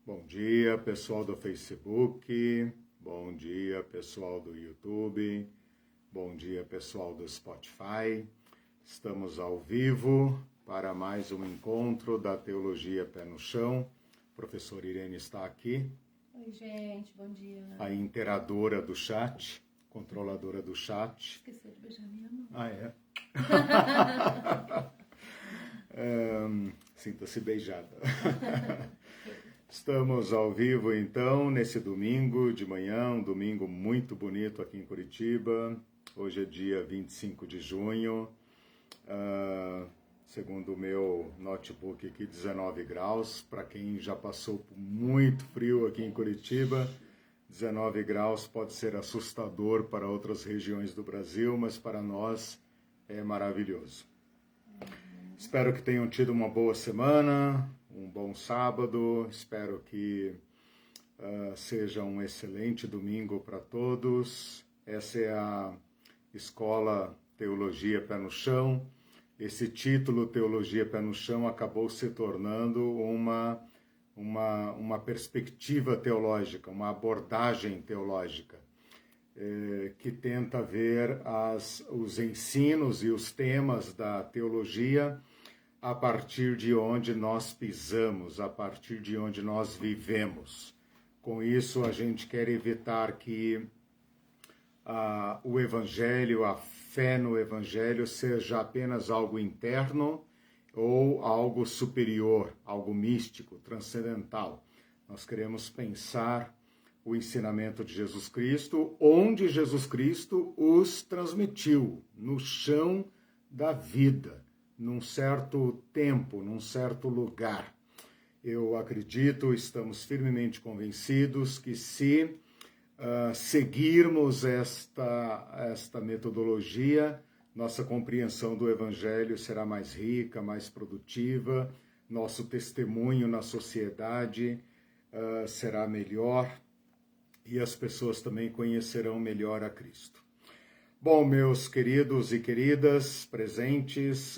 Bom dia, pessoal do Facebook, bom dia, pessoal do YouTube, bom dia, pessoal do Spotify. Estamos ao vivo para mais um encontro da Teologia Pé no Chão. A professora Irene está aqui. Oi, gente, bom dia. A interadora do chat, controladora do chat. Esqueceu de beijar minha mão. Ah, é? Sinta-se beijada. Estamos ao vivo, então, nesse domingo de manhã, um domingo muito bonito aqui em Curitiba. Hoje é dia 25 de junho, segundo o meu notebook aqui, 19 graus. Para quem já passou por muito frio aqui em Curitiba, 19 graus pode ser assustador para outras regiões do Brasil, mas para nós é maravilhoso. Espero que tenham tido uma boa semana, um bom sábado. Espero que seja um excelente domingo para todos. Essa é a Escola Teologia Pé no Chão. Esse título, Teologia Pé no Chão, acabou se tornando uma perspectiva teológica, uma abordagem teológica, que tenta ver os ensinos e os temas da teologia a partir de onde nós pisamos, a partir de onde nós vivemos. Com isso, a gente quer evitar que o Evangelho, a fé no Evangelho, seja apenas algo interno ou algo superior, algo místico, transcendental. Nós queremos pensar o ensinamento de Jesus Cristo, onde Jesus Cristo os transmitiu, no chão da vida, num certo tempo, num certo lugar. Eu acredito, estamos firmemente convencidos que se seguirmos esta metodologia, nossa compreensão do Evangelho será mais rica, mais produtiva, nosso testemunho na sociedade será melhor e as pessoas também conhecerão melhor a Cristo. Bom, meus queridos e queridas presentes,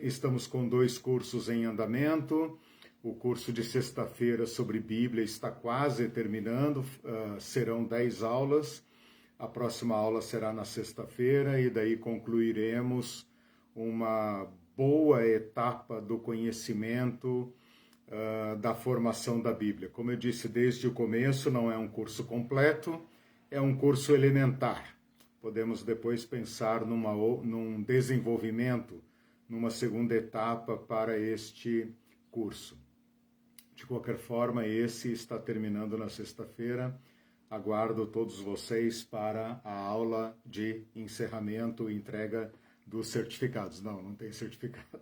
estamos com 2 cursos em andamento. O curso de sexta-feira sobre Bíblia está quase terminando, serão 10 aulas. A próxima aula será na sexta-feira e daí concluiremos uma boa etapa do conhecimento da formação da Bíblia. Como eu disse desde o começo, não é um curso completo, é um curso elementar. Podemos depois pensar num desenvolvimento, numa segunda etapa para este curso. De qualquer forma, esse está terminando na sexta-feira. Aguardo todos vocês para a aula de encerramento e entrega dos certificados. Não tem certificado.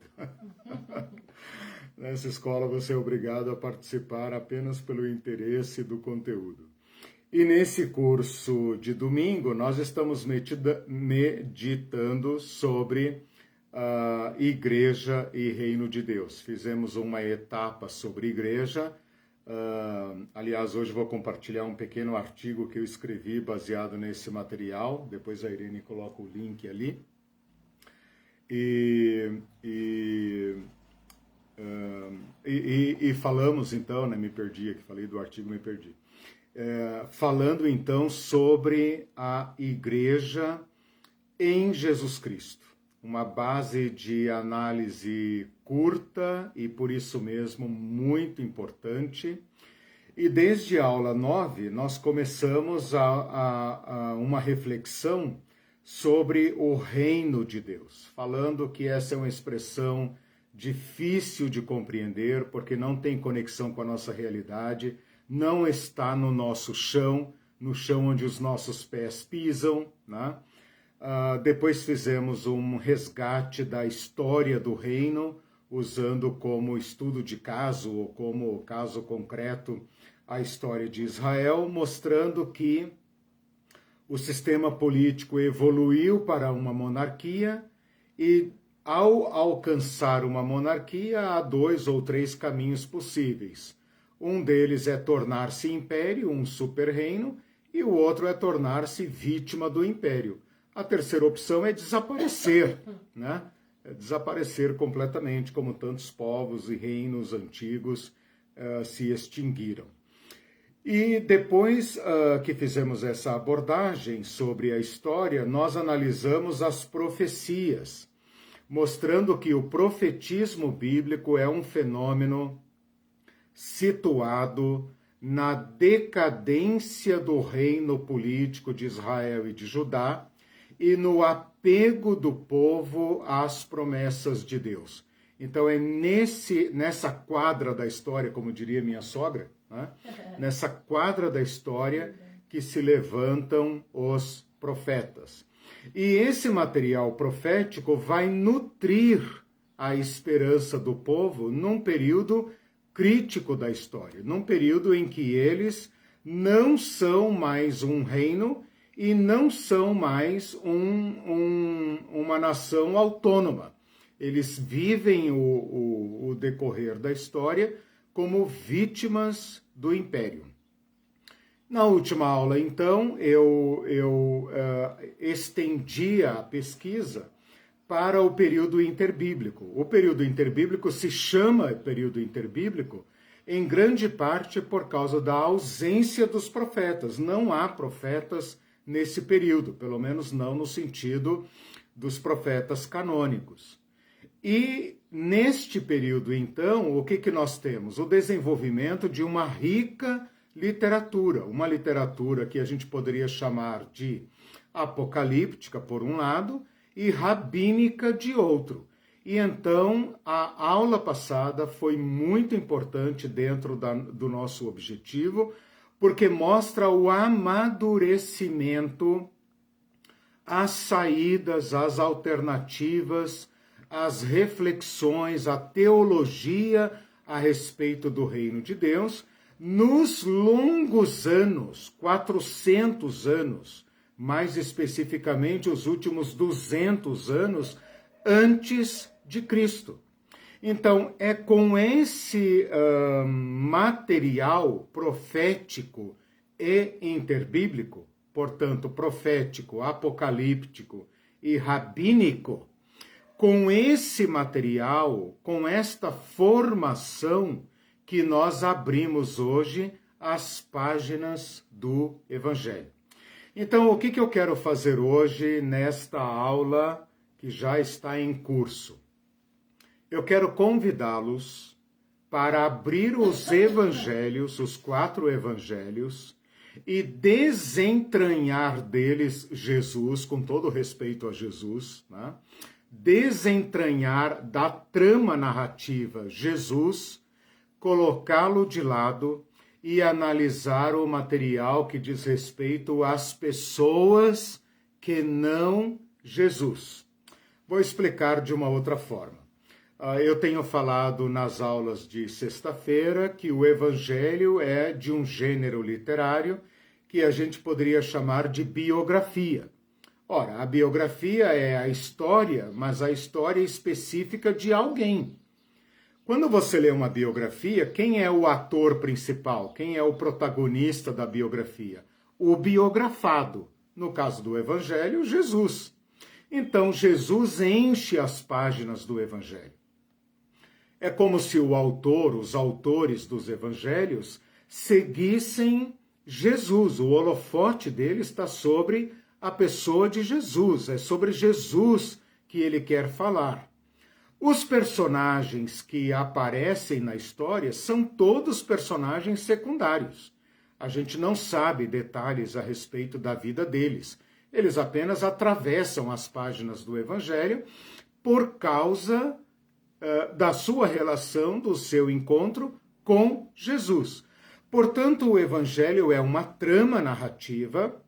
Nessa escola você é obrigado a participar apenas pelo interesse do conteúdo. E nesse curso de domingo, nós estamos meditando sobre igreja e reino de Deus. Fizemos uma etapa sobre igreja. Aliás, hoje vou compartilhar um pequeno artigo que eu escrevi baseado nesse material. Depois a Irene coloca o link ali. E falamos então, né, me perdi aqui, falei do artigo, me perdi. Falando então sobre a igreja em Jesus Cristo. Uma base de análise curta e por isso mesmo muito importante. E desde a aula 9 nós começamos uma reflexão sobre o reino de Deus, falando que essa é uma expressão difícil de compreender porque não tem conexão com a nossa realidade, não está no nosso chão, no chão onde os nossos pés pisam, né? Depois fizemos um resgate da história do reino, usando como estudo de caso, ou como caso concreto, a história de Israel, mostrando que o sistema político evoluiu para uma monarquia e, ao alcançar uma monarquia, há 2 ou 3 caminhos possíveis. Um deles é tornar-se império, um super-reino, e o outro é tornar-se vítima do império. A terceira opção é desaparecer, né? É desaparecer completamente, como tantos povos e reinos antigos se extinguiram. E depois que fizemos essa abordagem sobre a história, nós analisamos as profecias, mostrando que o profetismo bíblico é um fenômeno situado na decadência do reino político de Israel e de Judá e no apego do povo às promessas de Deus. Então é nessa quadra da história, como diria minha sogra, né? Nessa quadra da história que se levantam os profetas. E esse material profético vai nutrir a esperança do povo num período crítico da história, num período em que eles não são mais um reino e não são mais uma nação autônoma. Eles vivem o decorrer da história como vítimas do império. Na última aula, então, eu estendi a pesquisa para o período interbíblico. O período interbíblico se chama período interbíblico em grande parte por causa da ausência dos profetas. Não há profetas nesse período, pelo menos não no sentido dos profetas canônicos. E neste período, então, o que nós temos? O desenvolvimento de uma rica literatura, uma literatura que a gente poderia chamar de apocalíptica, por um lado, e rabínica, de outro. E então, a aula passada foi muito importante dentro do nosso objetivo, porque mostra o amadurecimento, as saídas, as alternativas, as reflexões, a teologia a respeito do reino de Deus, nos longos anos, 400 anos, mais especificamente os últimos 200 anos antes de Cristo. Então, é com esse material profético e interbíblico, portanto, profético, apocalíptico e rabínico, com esse material, com esta formação, que nós abrimos hoje as páginas do Evangelho. Então, o que eu quero fazer hoje nesta aula que já está em curso? Eu quero convidá-los para abrir os evangelhos, os 4 evangelhos, e desentranhar deles Jesus, com todo respeito a Jesus, né? Desentranhar da trama narrativa Jesus, colocá-lo de lado e analisar o material que diz respeito às pessoas que não Jesus. Vou explicar de uma outra forma. Eu tenho falado nas aulas de sexta-feira que o Evangelho é de um gênero literário que a gente poderia chamar de biografia. Ora, a biografia é a história, mas a história específica de alguém. Quando você lê uma biografia, quem é o ator principal? Quem é o protagonista da biografia? O biografado. No caso do Evangelho, Jesus. Então, Jesus enche as páginas do Evangelho. É como se o autor, os autores dos Evangelhos, seguissem Jesus. O holofote dele está sobre a pessoa de Jesus. É sobre Jesus que ele quer falar. Os personagens que aparecem na história são todos personagens secundários. A gente não sabe detalhes a respeito da vida deles. Eles apenas atravessam as páginas do Evangelho por causa da sua relação, do seu encontro com Jesus. Portanto, o Evangelho é uma trama narrativa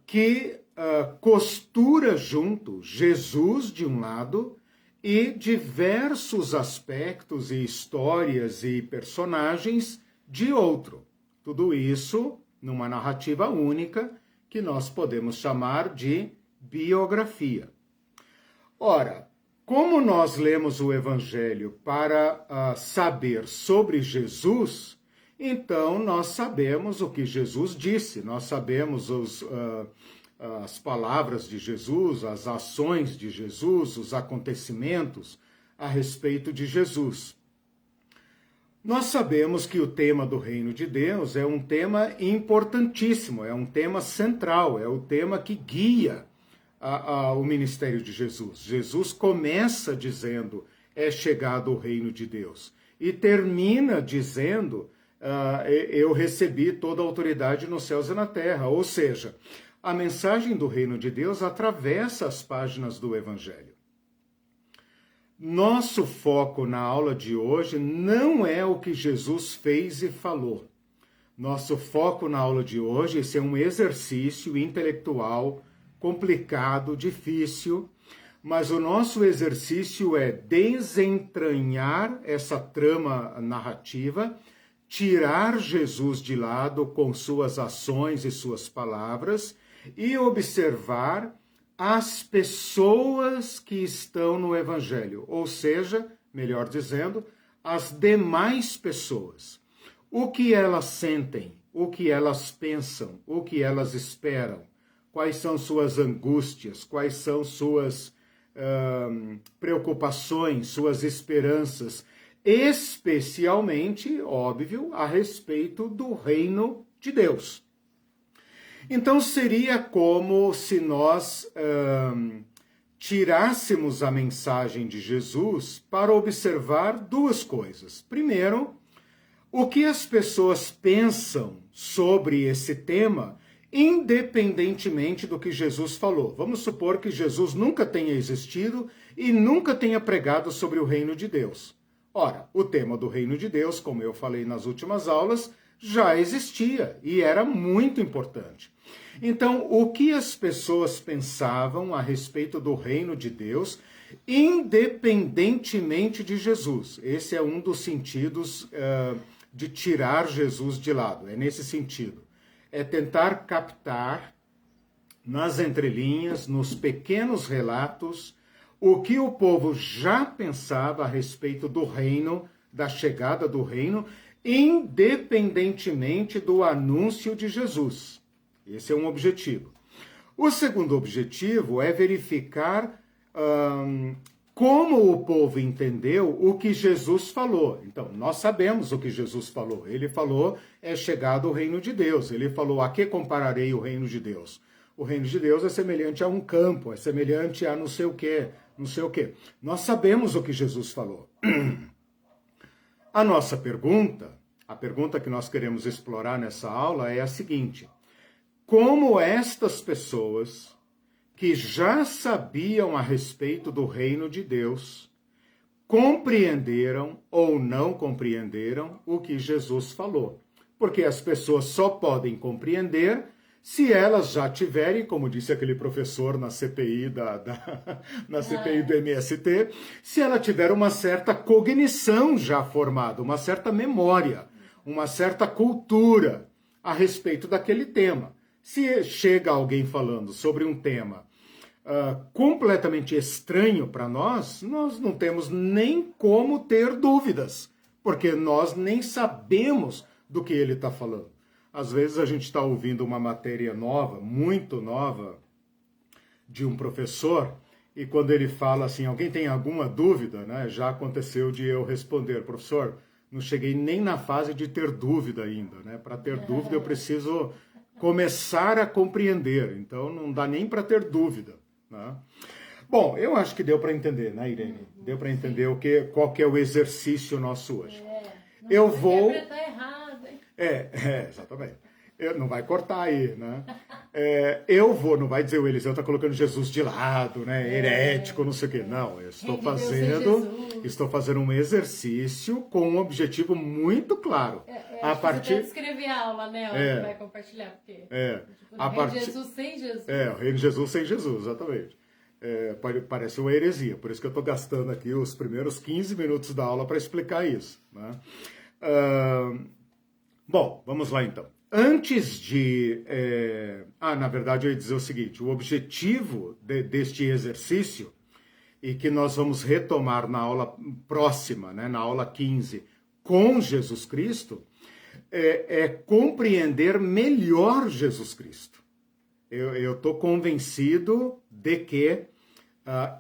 que costura junto Jesus de um lado e diversos aspectos e histórias e personagens de outro. Tudo isso numa narrativa única que nós podemos chamar de biografia. Ora, como nós lemos o Evangelho para saber sobre Jesus, então nós sabemos o que Jesus disse, nós sabemos as palavras de Jesus, as ações de Jesus, os acontecimentos a respeito de Jesus. Nós sabemos que o tema do reino de Deus é um tema importantíssimo, é um tema central, é o tema que guia o ministério de Jesus. Jesus começa dizendo, é chegado o reino de Deus, e termina dizendo, eu recebi toda a autoridade nos céus e na terra. Ou seja, a mensagem do reino de Deus atravessa as páginas do Evangelho. Nosso foco na aula de hoje não é o que Jesus fez e falou. Nosso foco na aula de hoje é um exercício intelectual complicado, difícil, mas o nosso exercício é desentranhar essa trama narrativa, tirar Jesus de lado com suas ações e suas palavras e observar as pessoas que estão no Evangelho, ou seja, melhor dizendo, as demais pessoas. O que elas sentem, o que elas pensam, o que elas esperam, quais são suas angústias, quais são suas preocupações, suas esperanças, especialmente, óbvio, a respeito do reino de Deus. Então seria como se nós tirássemos a mensagem de Jesus para observar duas coisas. Primeiro, o que as pessoas pensam sobre esse tema, independentemente do que Jesus falou. Vamos supor que Jesus nunca tenha existido e nunca tenha pregado sobre o reino de Deus. Ora, o tema do reino de Deus, como eu falei nas últimas aulas, já existia e era muito importante. Então, o que as pessoas pensavam a respeito do reino de Deus, independentemente de Jesus? Esse é um dos sentidos de tirar Jesus de lado, é nesse sentido. É tentar captar nas entrelinhas, nos pequenos relatos, o que o povo já pensava a respeito do reino, da chegada do reino, independentemente do anúncio de Jesus. Esse é um objetivo. O segundo objetivo é verificar como o povo entendeu o que Jesus falou. Então, nós sabemos o que Jesus falou. Ele falou, é chegado o reino de Deus. Ele falou, a que compararei o reino de Deus? O reino de Deus é semelhante a um campo, é semelhante a não sei o quê, não sei o quê. Nós sabemos o que Jesus falou. A nossa pergunta, a pergunta que nós queremos explorar nessa aula é a seguinte: como estas pessoas que já sabiam a respeito do reino de Deus compreenderam ou não compreenderam o que Jesus falou? Porque as pessoas só podem compreender se elas já tiverem, como disse aquele professor na CPI, na CPI do MST, se ela tiver uma certa cognição já formada, uma certa memória, uma certa cultura a respeito daquele tema. Se chega alguém falando sobre um tema completamente estranho para nós não temos nem como ter dúvidas, porque nós nem sabemos do que ele está falando. Às vezes a gente está ouvindo uma matéria nova, muito nova, de um professor, e quando ele fala assim, alguém tem alguma dúvida, né? Já aconteceu de eu responder, professor, não cheguei nem na fase de ter dúvida ainda, né? Para ter dúvida eu preciso começar a compreender, então não dá nem para ter dúvida, né? Bom, eu acho que deu para entender, né, Irene? Deu para entender qual que é o exercício nosso hoje. Eu vou... errado, hein? Exatamente. Não vai cortar aí, né? Não vai dizer o Eliseu está colocando Jesus de lado, né? Herético, não sei o quê. Não, eu estou fazendo um exercício com um objetivo muito claro. A partir... Você escrever a aula, né? Você vai compartilhar, porque... o reino de Jesus sem Jesus. O reino de Jesus sem Jesus, exatamente. Parece uma heresia, por isso que eu estou gastando aqui os primeiros 15 minutos da aula para explicar isso, né? Bom, vamos lá então. Antes de... na verdade eu ia dizer o seguinte, o objetivo deste exercício, e que nós vamos retomar na aula próxima, né, na aula 15, com Jesus Cristo, é compreender melhor Jesus Cristo. Eu estou convencido de que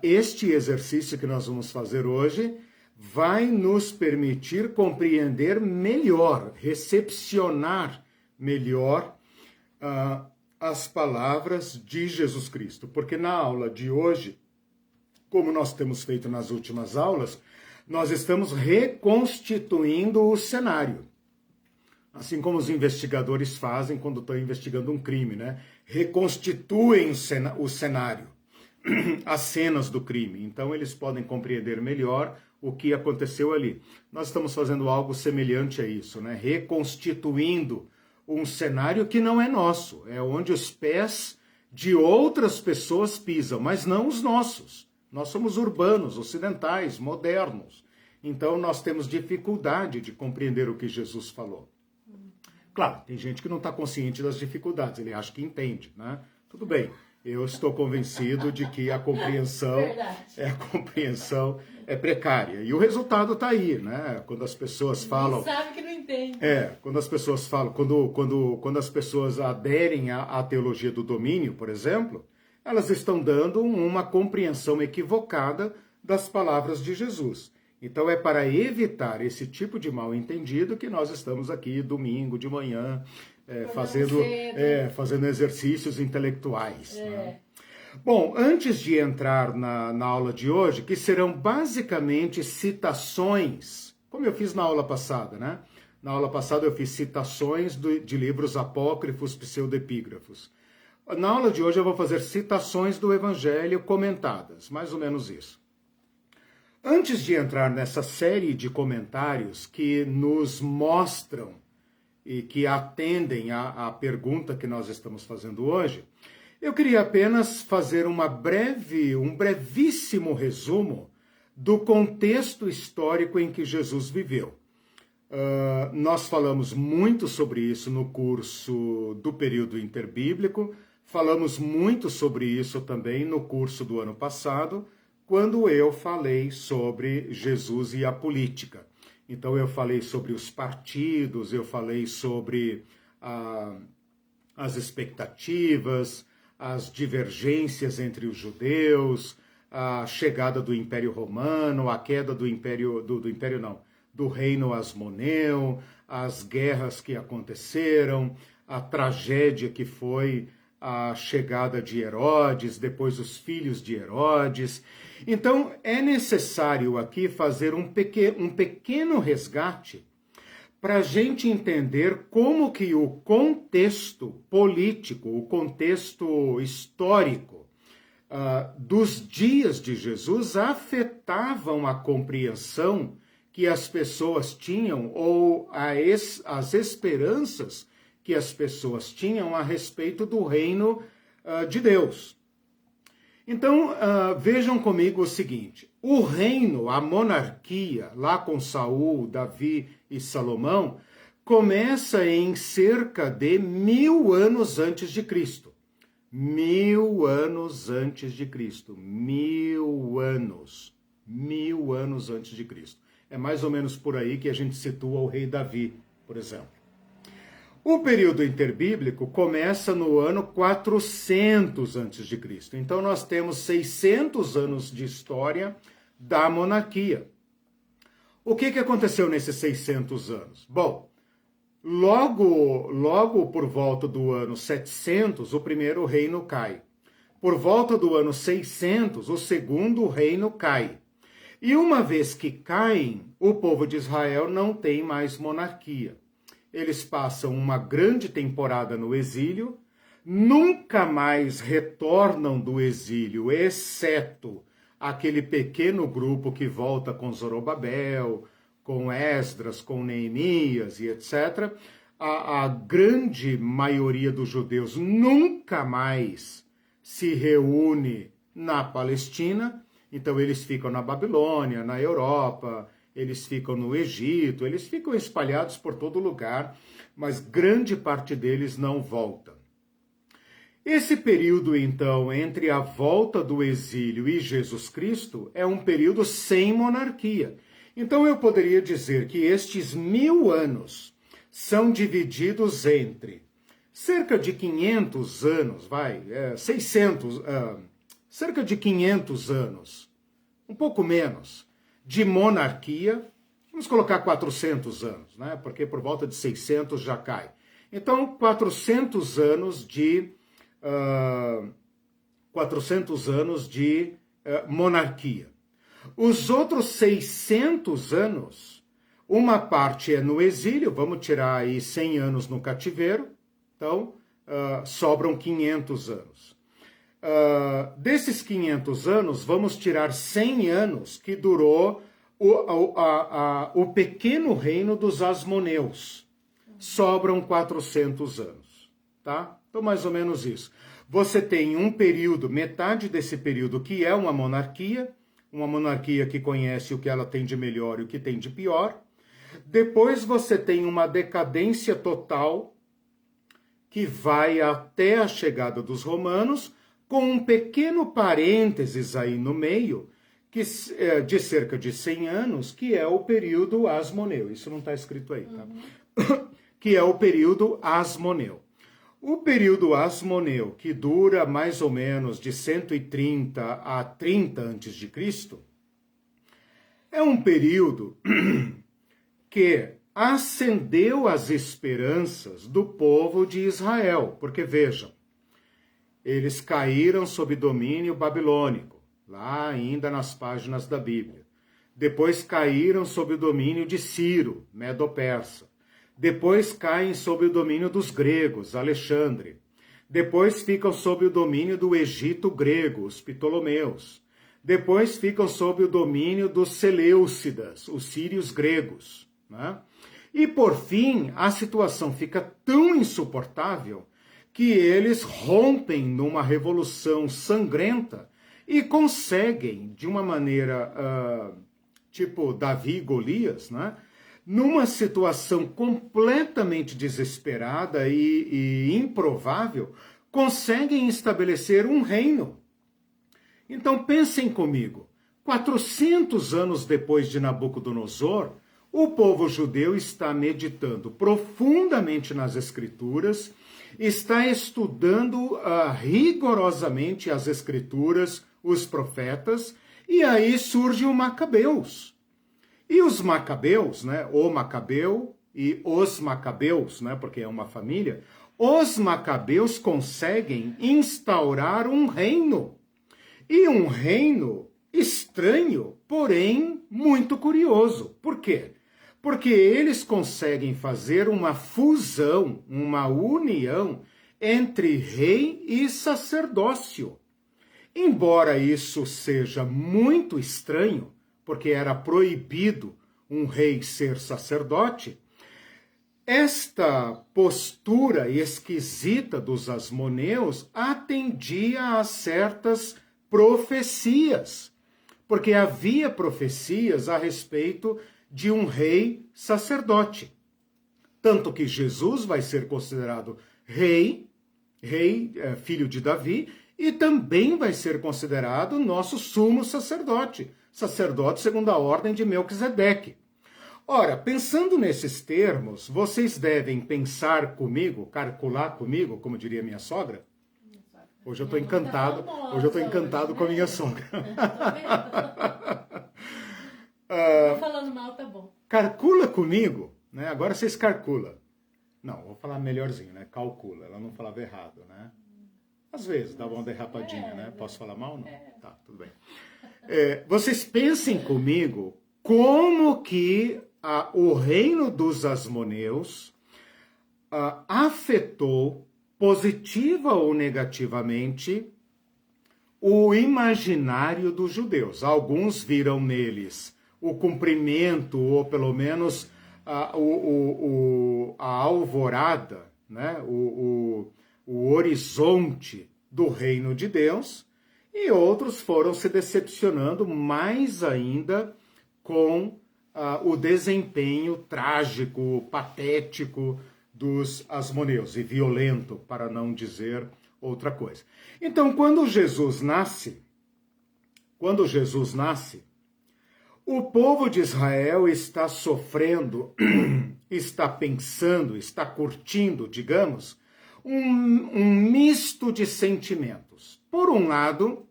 este exercício que nós vamos fazer hoje vai nos permitir compreender melhor, recepcionar melhor as palavras de Jesus Cristo. Porque na aula de hoje, como nós temos feito nas últimas aulas, nós estamos reconstituindo o cenário. Assim como os investigadores fazem quando estão investigando um crime, né? Reconstituem o cenário, as cenas do crime. Então eles podem compreender melhor o que aconteceu ali. Nós estamos fazendo algo semelhante a isso, né? Reconstituindo um cenário que não é nosso, é onde os pés de outras pessoas pisam, mas não os nossos. Nós somos urbanos, ocidentais, modernos. Então nós temos dificuldade de compreender o que Jesus falou. Claro, tem gente que não está consciente das dificuldades, ele acha que entende, né? Tudo bem, eu estou convencido de que a compreensão é precária. E o resultado está aí, né? Quando as pessoas falam... sabe que não entende. Quando as pessoas falam, quando as pessoas aderem à teologia do domínio, por exemplo, elas estão dando uma compreensão equivocada das palavras de Jesus. Então é para evitar esse tipo de mal-entendido que nós estamos aqui domingo de manhã fazendo exercícios intelectuais. Né? Bom, antes de entrar na aula de hoje, que serão basicamente citações, como eu fiz na aula passada, né? Na aula passada eu fiz citações de livros apócrifos, pseudepígrafos. Na aula de hoje eu vou fazer citações do Evangelho comentadas, mais ou menos isso. Antes de entrar nessa série de comentários que nos mostram e que atendem à pergunta que nós estamos fazendo hoje, eu queria apenas fazer um brevíssimo resumo do contexto histórico em que Jesus viveu. Nós falamos muito sobre isso no curso do período interbíblico, falamos muito sobre isso também no curso do ano passado, quando eu falei sobre Jesus e a política. Então eu falei sobre os partidos, eu falei sobre as expectativas, as divergências entre os judeus, a chegada do Império Romano, a queda do reino Asmoneu, as guerras que aconteceram, a tragédia que foi a chegada de Herodes, depois os filhos de Herodes. Então, é necessário aqui fazer um pequeno resgate para a gente entender como que o contexto político, o contexto histórico dos dias de Jesus afetavam a compreensão que as pessoas tinham ou as esperanças que as pessoas tinham a respeito do reino de Deus. Então, vejam comigo o seguinte, o reino, a monarquia, lá com Saul, Davi e Salomão, começa em cerca de 1000 anos antes de Cristo. 1000 anos antes de Cristo. 1000 anos. 1000 anos antes de Cristo. É mais ou menos por aí que a gente situa o rei Davi, por exemplo. O período interbíblico começa no ano 400 a.C. Então nós temos 600 anos de história da monarquia. O que aconteceu nesses 600 anos? Bom, logo por volta do ano 700, o primeiro reino cai. Por volta do ano 600, o segundo reino cai. E uma vez que caem, o povo de Israel não tem mais monarquia. Eles passam uma grande temporada no exílio, nunca mais retornam do exílio, exceto aquele pequeno grupo que volta com Zorobabel, com Esdras, com Neemias e etc. A grande maioria dos judeus nunca mais se reúne na Palestina, então eles ficam na Babilônia, na Europa, eles ficam no Egito, eles ficam espalhados por todo lugar, mas grande parte deles não volta. Esse período, então, entre a volta do exílio e Jesus Cristo, é um período sem monarquia. Então eu poderia dizer que estes 1000 anos são divididos entre cerca de 500 anos, cerca de 500 anos, um pouco menos, de monarquia. Vamos colocar 400 anos, né? Porque por volta de 600 já cai. Então, 400 anos de monarquia. Os outros 600 anos, uma parte é no exílio, vamos tirar aí 100 anos no cativeiro, então sobram 500 anos. Desses 500 anos, vamos tirar 100 anos que durou o pequeno reino dos asmoneus. Sobram 400 anos, tá? Então, mais ou menos isso. Você tem um período, metade desse período, que é uma monarquia que conhece o que ela tem de melhor e o que tem de pior. Depois você tem uma decadência total, que vai até a chegada dos romanos, com um pequeno parênteses aí no meio, que de cerca de 100 anos, que é o período asmoneu. Isso não está escrito aí, tá? Que é o período asmoneu. O período asmoneu, que dura mais ou menos de 130 a 30 a.C., é um período que acendeu as esperanças do povo de Israel. Porque, vejam, eles caíram sob domínio babilônico, lá ainda nas páginas da Bíblia. Depois caíram sob o domínio de Ciro, Medo-Persa. Depois caem sob o domínio dos gregos, Alexandre. Depois ficam sob o domínio do Egito grego, os Ptolomeus. Depois ficam sob o domínio dos Seleucidas, os sírios gregos, né? E por fim, a situação fica tão insuportável que eles rompem numa revolução sangrenta e conseguem, de uma maneira tipo Davi e Golias, né? Numa situação completamente desesperada e improvável, conseguem estabelecer um reino. Então pensem comigo, 400 anos depois de Nabucodonosor, o povo judeu está meditando profundamente nas Escrituras, está estudando rigorosamente as Escrituras, os profetas, e aí surge o Macabeus. E os Macabeus, né, o Macabeu e os Macabeus, né, porque é uma família, os Macabeus conseguem instaurar um reino. E um reino estranho, porém muito curioso. Por quê? Porque eles conseguem fazer uma fusão, uma união entre rei e sacerdócio. Embora isso seja muito estranho, porque era proibido um rei ser sacerdote, esta postura esquisita dos asmoneus atendia a certas profecias, porque havia profecias a respeito de um rei sacerdote. Tanto que Jesus vai ser considerado rei, filho de Davi, e também vai ser considerado nosso sumo sacerdote segundo a ordem de Melquisedeque. Ora, pensando nesses termos, vocês devem pensar comigo, calcular comigo, como diria minha sogra. Hoje eu estou encantado, com a minha sogra. Tô falando mal, tá bom. Calcula comigo, né? Agora vocês calculam. Não, vou falar melhorzinho, né? Calcula, ela não falava errado, né? Às vezes dá uma derrapadinha, né? Posso falar mal? Não? Tá, tudo bem. Vocês pensem comigo como que o reino dos asmoneus afetou, positiva ou negativamente, o imaginário dos judeus. Alguns viram neles o cumprimento, ou pelo menos a alvorada, né? o horizonte do reino de Deus, e outros foram se decepcionando mais ainda com o desempenho trágico, patético dos asmoneus, e violento, para não dizer outra coisa. Então, quando Jesus nasce, o povo de Israel está sofrendo, está pensando, está curtindo, digamos, um misto de sentimentos. Por um lado,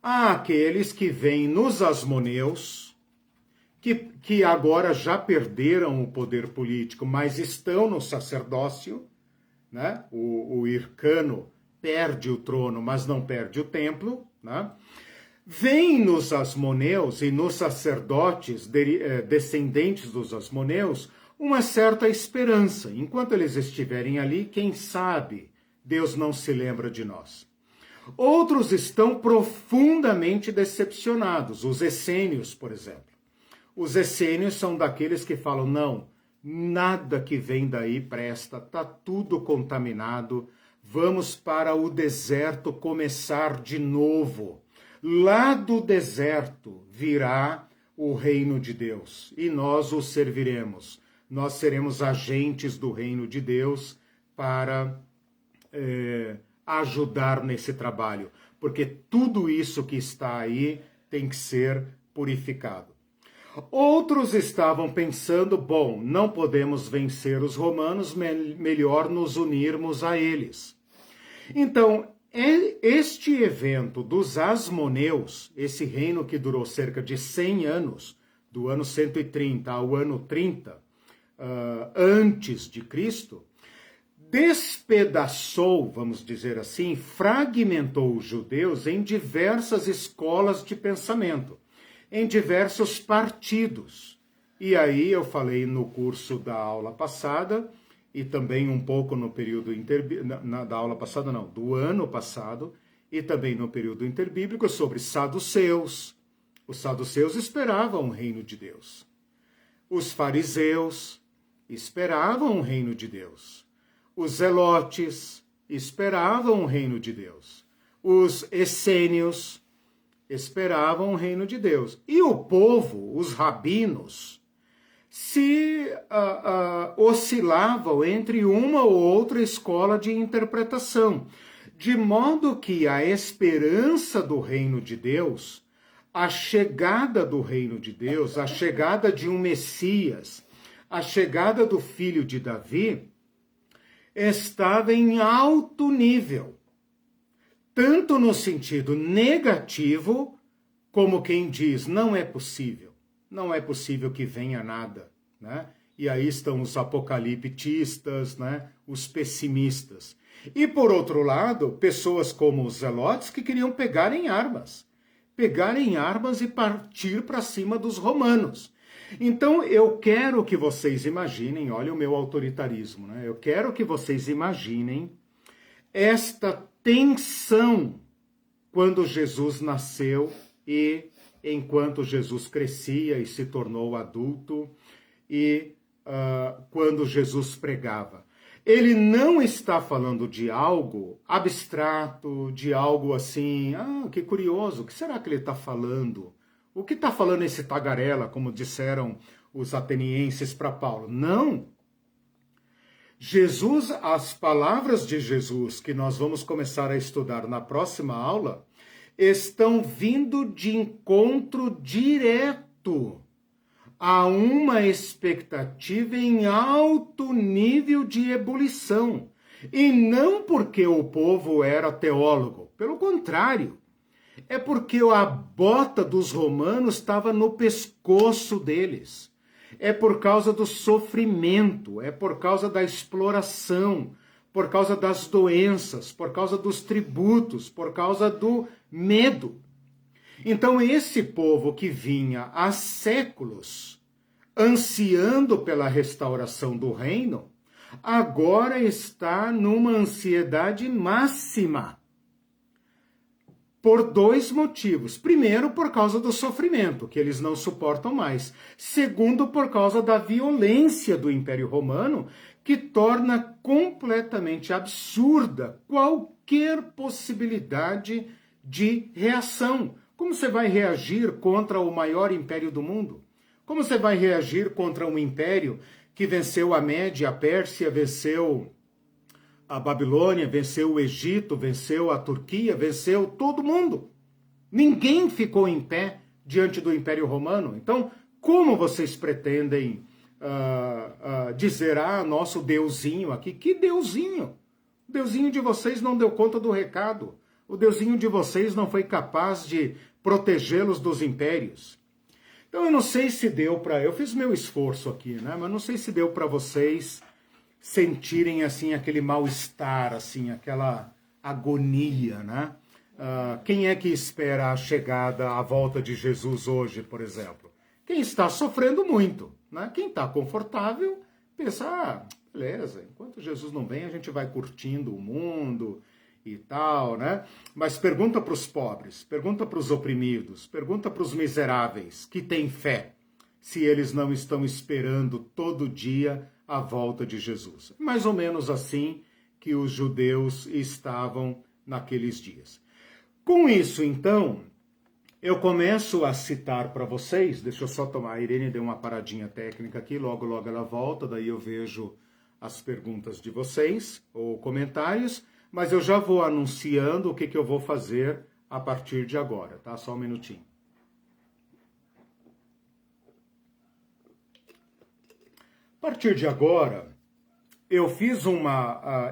há aqueles que veem nos asmoneus que agora já perderam o poder político, mas estão no sacerdócio, né? O Hircano perde o trono, mas não perde o templo, né? Vem nos asmoneus e nos sacerdotes descendentes dos asmoneus uma certa esperança. Enquanto eles estiverem ali, quem sabe Deus não se lembra de nós. Outros estão profundamente decepcionados, os essênios, por exemplo. Os essênios são daqueles que falam, não, nada que vem daí presta, está tudo contaminado, vamos para o deserto começar de novo. Lá do deserto virá o reino de Deus e nós o serviremos. Nós seremos agentes do reino de Deus para ajudar nesse trabalho, porque tudo isso que está aí tem que ser purificado. Outros estavam pensando, bom, não podemos vencer os romanos, melhor nos unirmos a eles. Então, este evento dos asmoneus, esse reino que durou cerca de 100 anos, do ano 130 ao ano 30, antes de Cristo, despedaçou, vamos dizer assim, fragmentou os judeus em diversas escolas de pensamento, em diversos partidos. E aí eu falei no curso da aula passada, e também um pouco no período da aula passada, não, do ano passado, e também no período interbíblico, sobre saduceus. Os saduceus esperavam o reino de Deus. Os fariseus esperavam o reino de Deus. Os zelotes esperavam o reino de Deus. Os essênios esperavam o reino de Deus. E o povo, os rabinos, se oscilavam entre uma ou outra escola de interpretação, de modo que a esperança do reino de Deus, a chegada do reino de Deus, a chegada de um Messias, a chegada do filho de Davi, estava em alto nível, tanto no sentido negativo, como quem diz, não é possível que venha nada, né? E aí estão os apocaliptistas, né? Os pessimistas. E por outro lado, pessoas como os zelotes que queriam pegar em armas e partir para cima dos romanos. Então eu quero que vocês imaginem, olha o meu autoritarismo, né? Eu quero que vocês imaginem esta tensão quando Jesus nasceu e enquanto Jesus crescia e se tornou adulto e quando Jesus pregava. Ele não está falando de algo abstrato, de algo assim, que curioso, o que será que ele está falando? O que está falando esse tagarela, como disseram os atenienses para Paulo? Não. Jesus, as palavras de Jesus, que nós vamos começar a estudar na próxima aula, estão vindo de encontro direto a uma expectativa em alto nível de ebulição. E não porque o povo era teólogo, pelo contrário. É porque a bota dos romanos estava no pescoço deles. É por causa do sofrimento, é por causa da exploração, por causa das doenças, por causa dos tributos, por causa do medo. Então esse povo que vinha há séculos ansiando pela restauração do reino, agora está numa ansiedade máxima. Por dois motivos. Primeiro, por causa do sofrimento, que eles não suportam mais. Segundo, por causa da violência do Império Romano, que torna completamente absurda qualquer possibilidade de reação. Como você vai reagir contra o maior império do mundo? Como você vai reagir contra um império que venceu a Média, a Pérsia, venceu a Babilônia, venceu o Egito, venceu a Turquia, venceu todo mundo. Ninguém ficou em pé diante do Império Romano. Então, como vocês pretendem dizer, nosso deusinho aqui? Que deusinho? O deusinho de vocês não deu conta do recado. O deusinho de vocês não foi capaz de protegê-los dos impérios. Então eu não sei se deu para... Eu fiz meu esforço aqui, né? Mas não sei se deu para vocês sentirem, assim, aquele mal-estar, assim, aquela agonia, né? Quem é que espera a chegada, a volta de Jesus hoje, por exemplo? Quem está sofrendo muito, né? Quem está confortável, pensa, beleza, enquanto Jesus não vem, a gente vai curtindo o mundo e tal, né? Mas pergunta para os pobres, pergunta para os oprimidos, pergunta para os miseráveis que têm fé, se eles não estão esperando todo dia a volta de Jesus. Mais ou menos assim que os judeus estavam naqueles dias. Com isso, então, eu começo a citar para vocês, deixa eu só tomar, a Irene deu uma paradinha técnica aqui, logo ela volta, daí eu vejo as perguntas de vocês, ou comentários, mas eu já vou anunciando o que eu vou fazer a partir de agora, tá? Só um minutinho. A partir de agora, eu fiz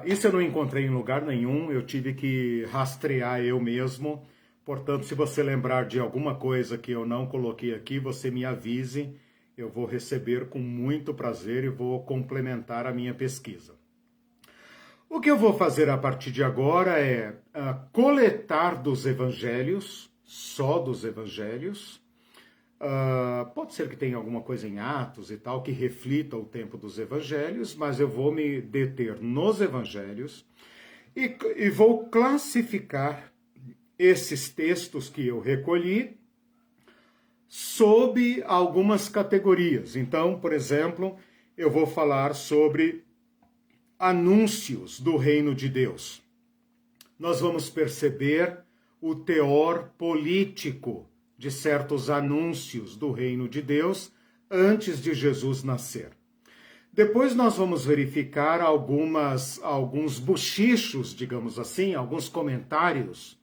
isso eu não encontrei em lugar nenhum, eu tive que rastrear eu mesmo. Portanto, se você lembrar de alguma coisa que eu não coloquei aqui, você me avise. Eu vou receber com muito prazer e vou complementar a minha pesquisa. O que eu vou fazer a partir de agora é coletar dos evangelhos, só dos evangelhos. Pode ser que tenha alguma coisa em Atos e tal que reflita o tempo dos evangelhos, mas eu vou me deter nos evangelhos e vou classificar esses textos que eu recolhi sob algumas categorias. Então, por exemplo, eu vou falar sobre anúncios do reino de Deus. Nós vamos perceber o teor político de certos anúncios do reino de Deus antes de Jesus nascer. Depois nós vamos verificar alguns bochichos, digamos assim, alguns comentários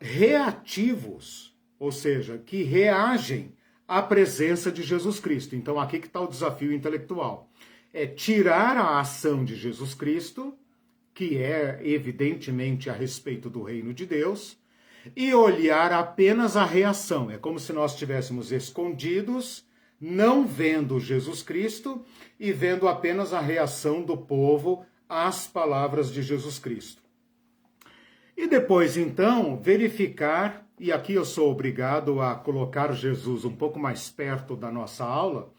reativos, ou seja, que reagem à presença de Jesus Cristo. Então aqui que está o desafio intelectual. É tirar a ação de Jesus Cristo, que é evidentemente a respeito do reino de Deus, e olhar apenas a reação. É como se nós estivéssemos escondidos, não vendo Jesus Cristo e vendo apenas a reação do povo às palavras de Jesus Cristo. E depois, então, verificar, e aqui eu sou obrigado a colocar Jesus um pouco mais perto da nossa aula,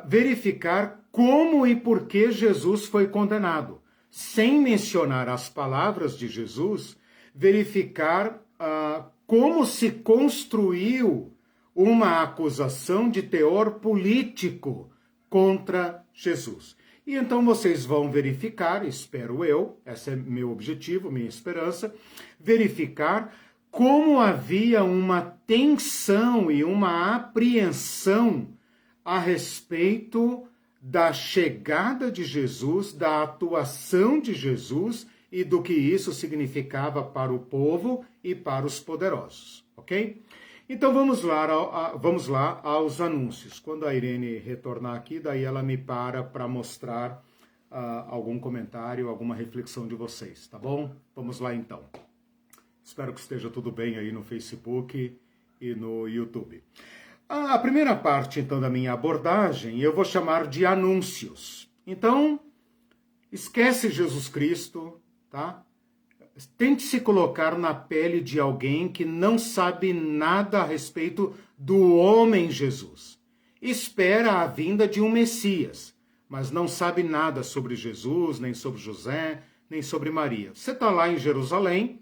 verificar como e por que Jesus foi condenado. Sem mencionar as palavras de Jesus, verificar como se construiu uma acusação de teor político contra Jesus. E então vocês vão verificar, espero eu, esse é meu objetivo, minha esperança, verificar como havia uma tensão e uma apreensão a respeito da chegada de Jesus, da atuação de Jesus e do que isso significava para o povo e para os poderosos, ok? Então vamos lá aos anúncios. Quando a Irene retornar aqui, daí ela me para mostrar algum comentário, alguma reflexão de vocês, tá bom? Vamos lá então. Espero que esteja tudo bem aí no Facebook e no YouTube. A primeira parte, então, da minha abordagem, eu vou chamar de anúncios. Então, esquece Jesus Cristo, tá? Tente se colocar na pele de alguém que não sabe nada a respeito do homem Jesus. Espera a vinda de um Messias, mas não sabe nada sobre Jesus, nem sobre José, nem sobre Maria. Você está lá em Jerusalém,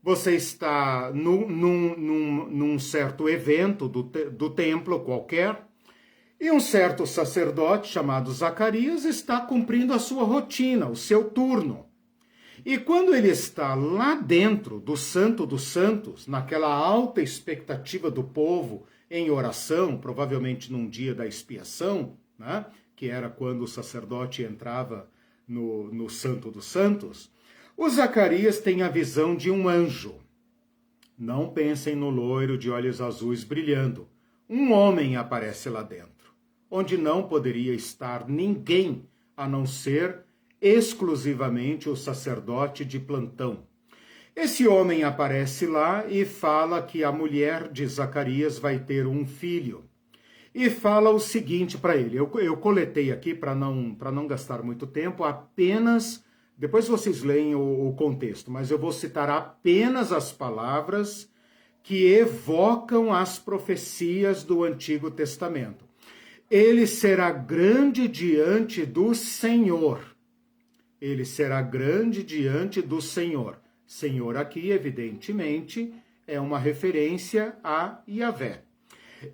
você está num certo evento do templo qualquer, e um certo sacerdote chamado Zacarias está cumprindo a sua rotina, o seu turno. E quando ele está lá dentro do Santo dos Santos, naquela alta expectativa do povo em oração, provavelmente num dia da expiação, né, que era quando o sacerdote entrava no Santo dos Santos, o Zacarias tem a visão de um anjo. Não pensem no loiro de olhos azuis brilhando. Um homem aparece lá dentro, onde não poderia estar ninguém a não ser exclusivamente o sacerdote de plantão. Esse homem aparece lá e fala que a mulher de Zacarias vai ter um filho. E fala o seguinte para ele, eu coletei aqui para não gastar muito tempo, apenas, depois vocês leem o contexto, mas eu vou citar apenas as palavras que evocam as profecias do Antigo Testamento. Ele será grande diante do Senhor. Ele será grande diante do Senhor. Senhor aqui, evidentemente, é uma referência a Yahvé.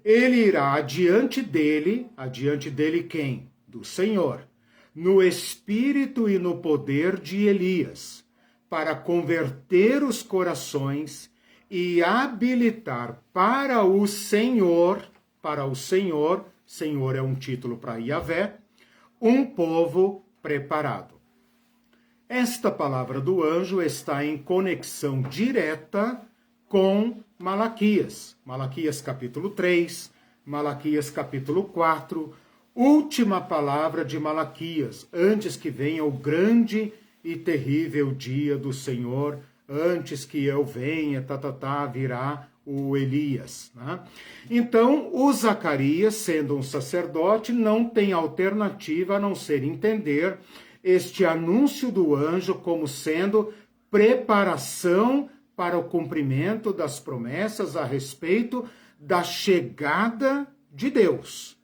Ele irá adiante dele quem? Do Senhor, no espírito e no poder de Elias, para converter os corações e habilitar para o Senhor, Senhor é um título para Yahvé, um povo preparado. Esta palavra do anjo está em conexão direta com Malaquias. Malaquias capítulo 3, Malaquias capítulo 4, última palavra de Malaquias, antes que venha o grande e terrível dia do Senhor, antes que eu venha, virá o Elias. Né? Então, o Zacarias, sendo um sacerdote, não tem alternativa a não ser entender este anúncio do anjo como sendo preparação para o cumprimento das promessas a respeito da chegada de Deus.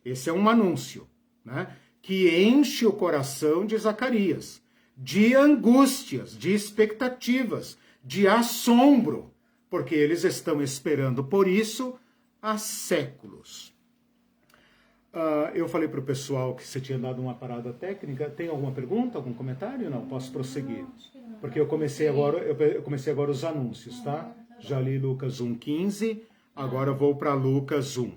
Esse é um anúncio, né, que enche o coração de Zacarias, de angústias, de expectativas, de assombro, porque eles estão esperando por isso há séculos. Eu falei para o pessoal que você tinha dado uma parada técnica. Tem alguma pergunta, algum comentário? Não, posso prosseguir. Porque eu comecei agora os anúncios, tá? Já li Lucas 1,15, agora vou para Lucas 1.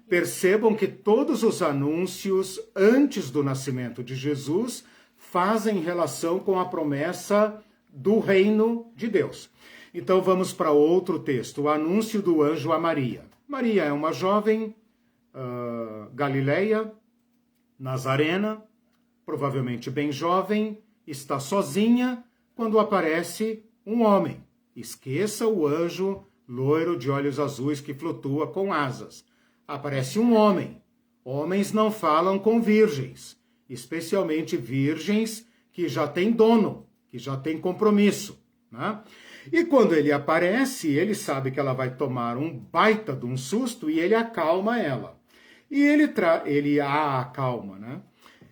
Percebam que todos os anúncios antes do nascimento de Jesus fazem relação com a promessa do reino de Deus. Então vamos para outro texto, o anúncio do anjo a Maria. Maria é uma jovem Galileia, Nazarena, provavelmente bem jovem, está sozinha quando aparece um homem. Esqueça o anjo loiro de olhos azuis que flutua com asas. Aparece um homem. Homens não falam com virgens, especialmente virgens que já têm dono, que já têm compromisso, né? E quando ele aparece, ele sabe que ela vai tomar um baita de um susto e ele acalma ela. E ele a acalma, né?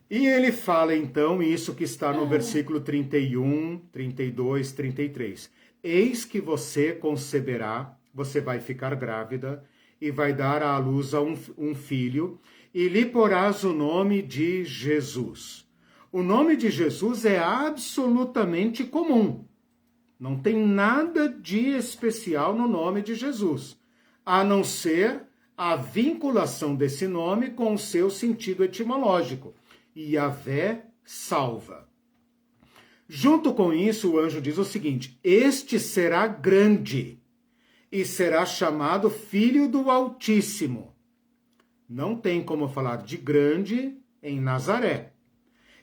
E ele fala então isso que está no versículo 31, 32, 33. Eis que você conceberá, você vai ficar grávida e vai dar à luz a um filho e lhe porás o nome de Jesus. O nome de Jesus é absolutamente comum. Não tem nada de especial no nome de Jesus, a não ser a vinculação desse nome com o seu sentido etimológico. Yahvé salva. Junto com isso, o anjo diz o seguinte: este será grande e será chamado Filho do Altíssimo. Não tem como falar de grande em Nazaré.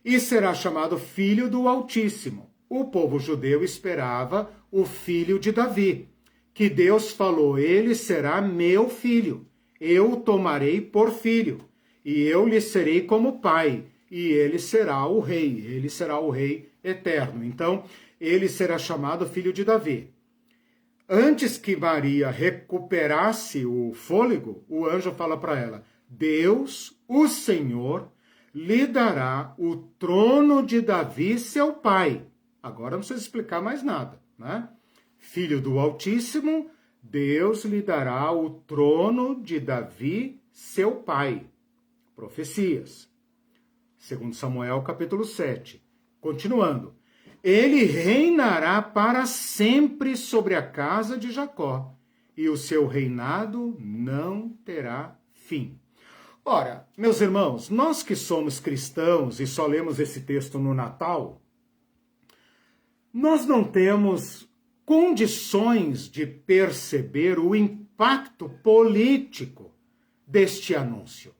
E será chamado Filho do Altíssimo. O povo judeu esperava o filho de Davi, que Deus falou: ele será meu filho. Eu o tomarei por filho, e eu lhe serei como pai, e ele será o rei eterno. Então, ele será chamado filho de Davi. Antes que Maria recuperasse o fôlego, o anjo fala para ela: Deus, o Senhor, lhe dará o trono de Davi, seu pai. Agora não precisa explicar mais nada, né? Filho do Altíssimo, Deus lhe dará o trono de Davi, seu pai. Profecias. 2 Samuel, capítulo 7. Continuando. Ele reinará para sempre sobre a casa de Jacó, e o seu reinado não terá fim. Ora, meus irmãos, nós que somos cristãos e só lemos esse texto no Natal, nós não temos condições de perceber o impacto político deste anúncio.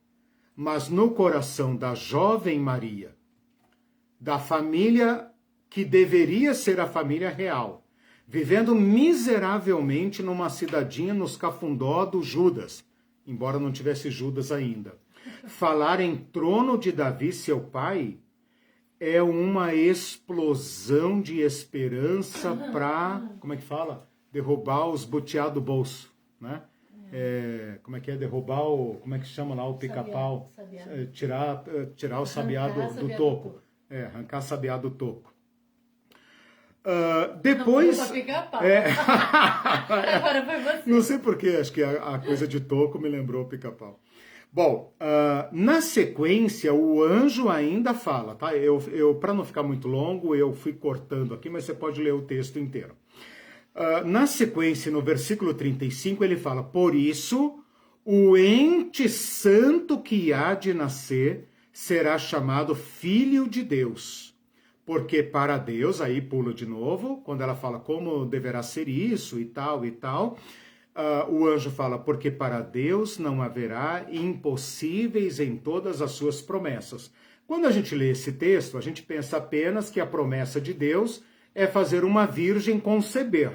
Mas no coração da jovem Maria, da família que deveria ser a família real, vivendo miseravelmente numa cidadinha nos cafundó do Judas, embora não tivesse Judas ainda. Falar em trono de Davi, seu pai, é uma explosão de esperança para, como é que fala? Derrubar os butiá do bolso, né? Como é que é? Derrubar o, como é que chama lá, o pica-pau? Tirar o sabiá do toco. Arrancar sabiá do toco. Depois... Agora foi você. Não sei porquê, acho que a coisa de toco me lembrou o pica-pau. Bom, na sequência, o anjo ainda fala, tá? Eu para não ficar muito longo, eu fui cortando aqui, mas você pode ler o texto inteiro. Na sequência, no versículo 35, ele fala: por isso, o ente santo que há de nascer será chamado Filho de Deus. Porque para Deus, aí pula de novo, quando ela fala como deverá ser isso e tal, o anjo fala, porque para Deus não haverá impossíveis em todas as suas promessas. Quando a gente lê esse texto, a gente pensa apenas que a promessa de Deus é fazer uma virgem conceber,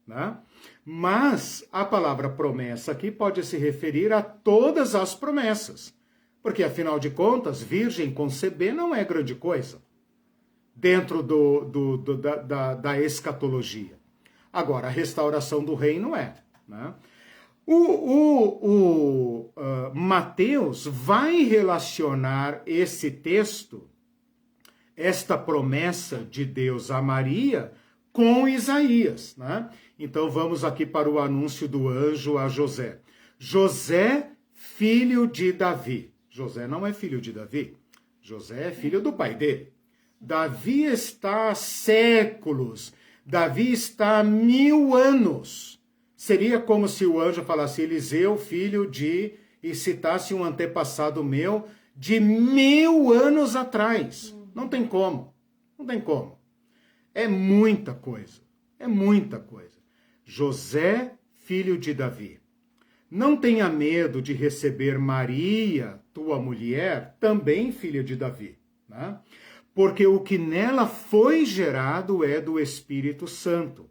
né? Mas a palavra promessa aqui pode se referir a todas as promessas, porque afinal de contas, virgem conceber não é grande coisa dentro da escatologia. Agora, a restauração do reino é, né? Mateus vai relacionar esse texto, esta promessa de Deus a Maria, com Isaías, né? Então vamos aqui para o anúncio do anjo a José. José, filho de Davi. José não é filho de Davi. José é filho do pai dele. Davi está há séculos. Davi está há 1000 anos. Seria como se o anjo falasse Eliseu, filho de... e citasse um antepassado meu de 1000 anos atrás. Não tem como. Não tem como. É muita coisa. É muita coisa. José, filho de Davi. Não tenha medo de receber Maria, tua mulher, também filha de Davi, né? Porque o que nela foi gerado é do Espírito Santo.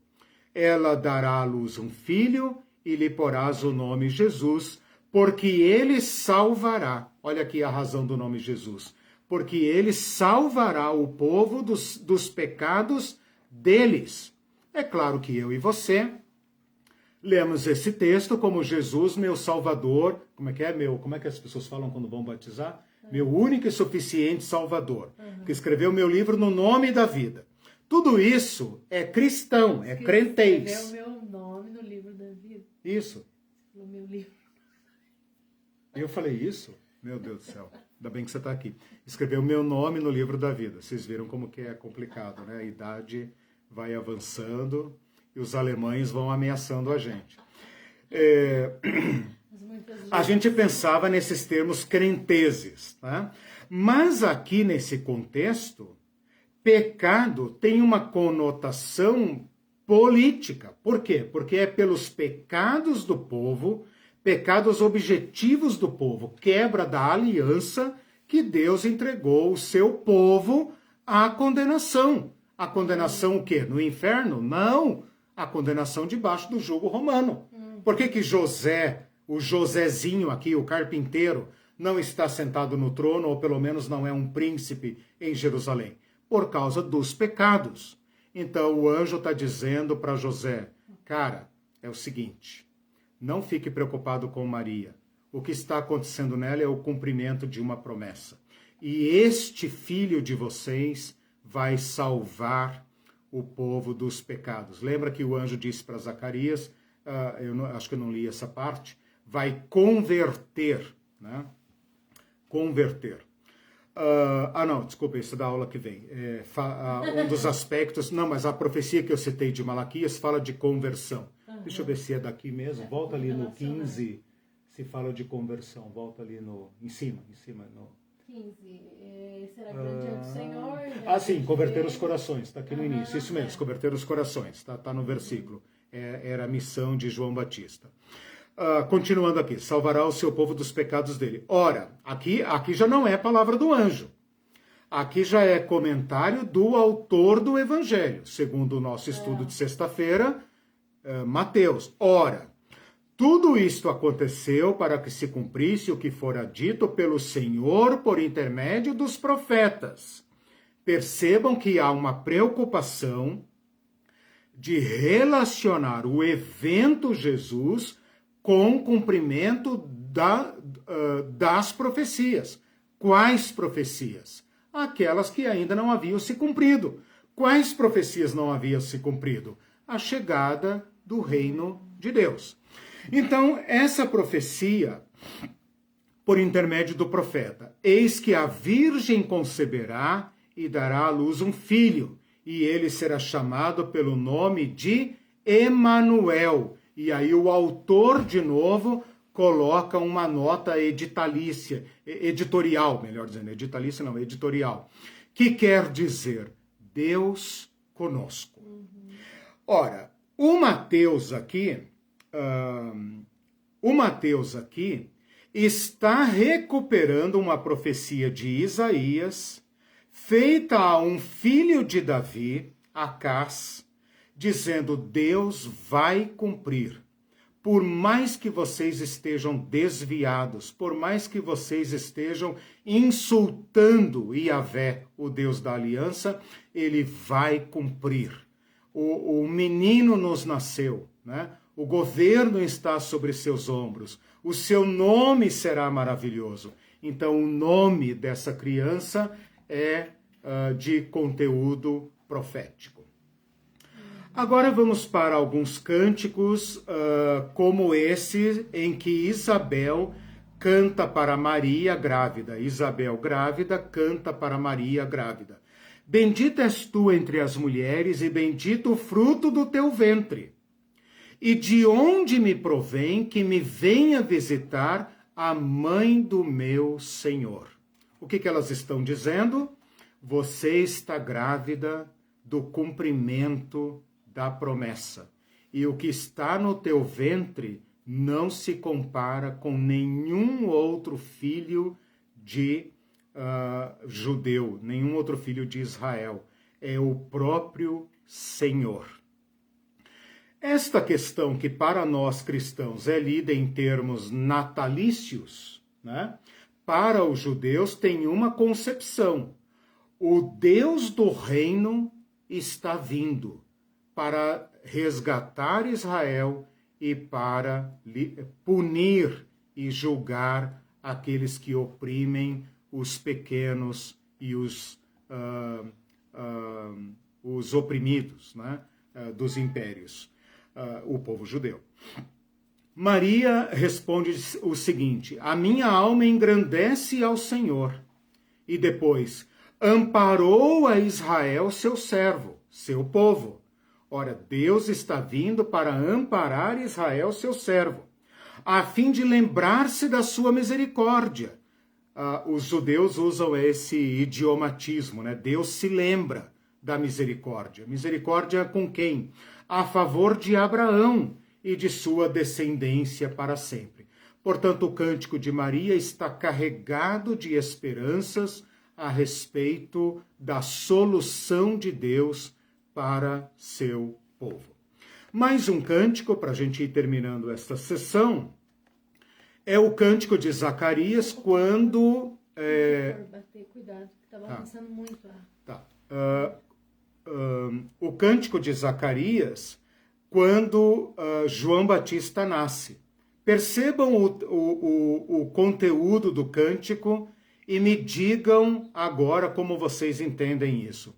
Ela dará à luz um filho e lhe porás o nome Jesus, porque ele salvará. Olha aqui a razão do nome Jesus. Porque ele salvará o povo dos pecados deles. É claro que eu e você lemos esse texto como Jesus, meu Salvador. Como é que as pessoas falam quando vão batizar? Meu único e suficiente Salvador, que escreveu meu livro No Nome da Vida. Tudo isso é cristão, é crentez. Escreveu meu nome no livro da vida. Isso. No meu livro. Eu falei isso? Meu Deus do céu. Ainda bem que você está aqui. Escreveu meu nome no livro da vida. Vocês viram como que é complicado, né? A idade vai avançando e os alemães vão ameaçando a gente. A gente pensava nesses termos crentezes, tá? Mas aqui nesse contexto, pecado tem uma conotação política. Por quê? Porque é pelos pecados do povo, pecados objetivos do povo, quebra da aliança, que Deus entregou o seu povo à condenação. A condenação o quê? No inferno? Não. A condenação debaixo do jugo romano. Por que José, o Josézinho aqui, o carpinteiro, não está sentado no trono, ou pelo menos não é um príncipe em Jerusalém? Por causa dos pecados. Então o anjo está dizendo para José, cara, é o seguinte, não fique preocupado com Maria. O que está acontecendo nela é o cumprimento de uma promessa. E este filho de vocês vai salvar o povo dos pecados. Lembra que o anjo disse para Zacarias, acho que eu não li essa parte, vai converter, né? Converter. Não, desculpa, isso é da aula que vem. Um dos aspectos, não, mas a profecia que eu citei de Malaquias fala de conversão. Deixa eu ver se é daqui mesmo. Volta ali no 15, se fala de conversão. Volta ali em cima no... 15. Será grande é do Senhor? Sim, converter os corações. Está aqui no início. Isso mesmo, converter os corações. Está no versículo. Era a missão de João Batista. Continuando aqui. Salvará o seu povo dos pecados dele. Ora, aqui já não é a palavra do anjo. Aqui já é comentário do autor do Evangelho, segundo o nosso estudo de sexta-feira, Mateus. Ora, tudo isto aconteceu para que se cumprisse o que fora dito pelo Senhor por intermédio dos profetas. Percebam que há uma preocupação de relacionar o evento Jesus com o cumprimento das profecias. Quais profecias? Aquelas que ainda não haviam se cumprido. Quais profecias não haviam se cumprido? A chegada do reino de Deus. Então, essa profecia, por intermédio do profeta, eis que a virgem conceberá e dará à luz um filho, e ele será chamado pelo nome de Emanuel. E aí o autor, de novo, coloca uma nota editorial, melhor dizendo, editalícia não, editorial, que quer dizer Deus conosco. Ora, o Mateus aqui está recuperando uma profecia de Isaías, feita a um filho de Davi, Acás, dizendo: Deus vai cumprir. Por mais que vocês estejam desviados, por mais que vocês estejam insultando Yahvé, o Deus da aliança, ele vai cumprir. O menino nos nasceu, né? O governo está sobre seus ombros, o seu nome será maravilhoso. Então, o nome dessa criança é de conteúdo profético. Agora vamos para alguns cânticos, como esse em que Isabel canta para Maria grávida. Isabel grávida canta para Maria grávida. Bendita és tu entre as mulheres e bendito o fruto do teu ventre. E de onde me provém que me venha visitar a mãe do meu Senhor? O que elas estão dizendo? Você está grávida do cumprimento da promessa. E o que está no teu ventre não se compara com nenhum outro filho de judeu, nenhum outro filho de Israel. É o próprio Senhor. Esta questão, que para nós cristãos é lida em termos natalícios, né? Para os judeus tem uma concepção. O Deus do reino está vindo para resgatar Israel e para punir e julgar aqueles que oprimem os pequenos e os oprimidos, né, dos impérios, o povo judeu. Maria responde o seguinte: a minha alma engrandece ao Senhor. E depois, amparou a Israel, seu servo, seu povo. Ora, Deus está vindo para amparar Israel, seu servo, a fim de lembrar-se da sua misericórdia. Os judeus usam esse idiomatismo, né? Deus se lembra da misericórdia. Misericórdia com quem? A favor de Abraão e de sua descendência para sempre. Portanto, o cântico de Maria está carregado de esperanças a respeito da solução de Deus para seu povo. Mais um cântico, para a gente ir terminando esta sessão, é o cântico de Zacarias, quando... Cuidado, que estava avançando muito. Tá. O cântico de Zacarias, quando João Batista nasce. Percebam o conteúdo do cântico e me digam agora como vocês entendem isso.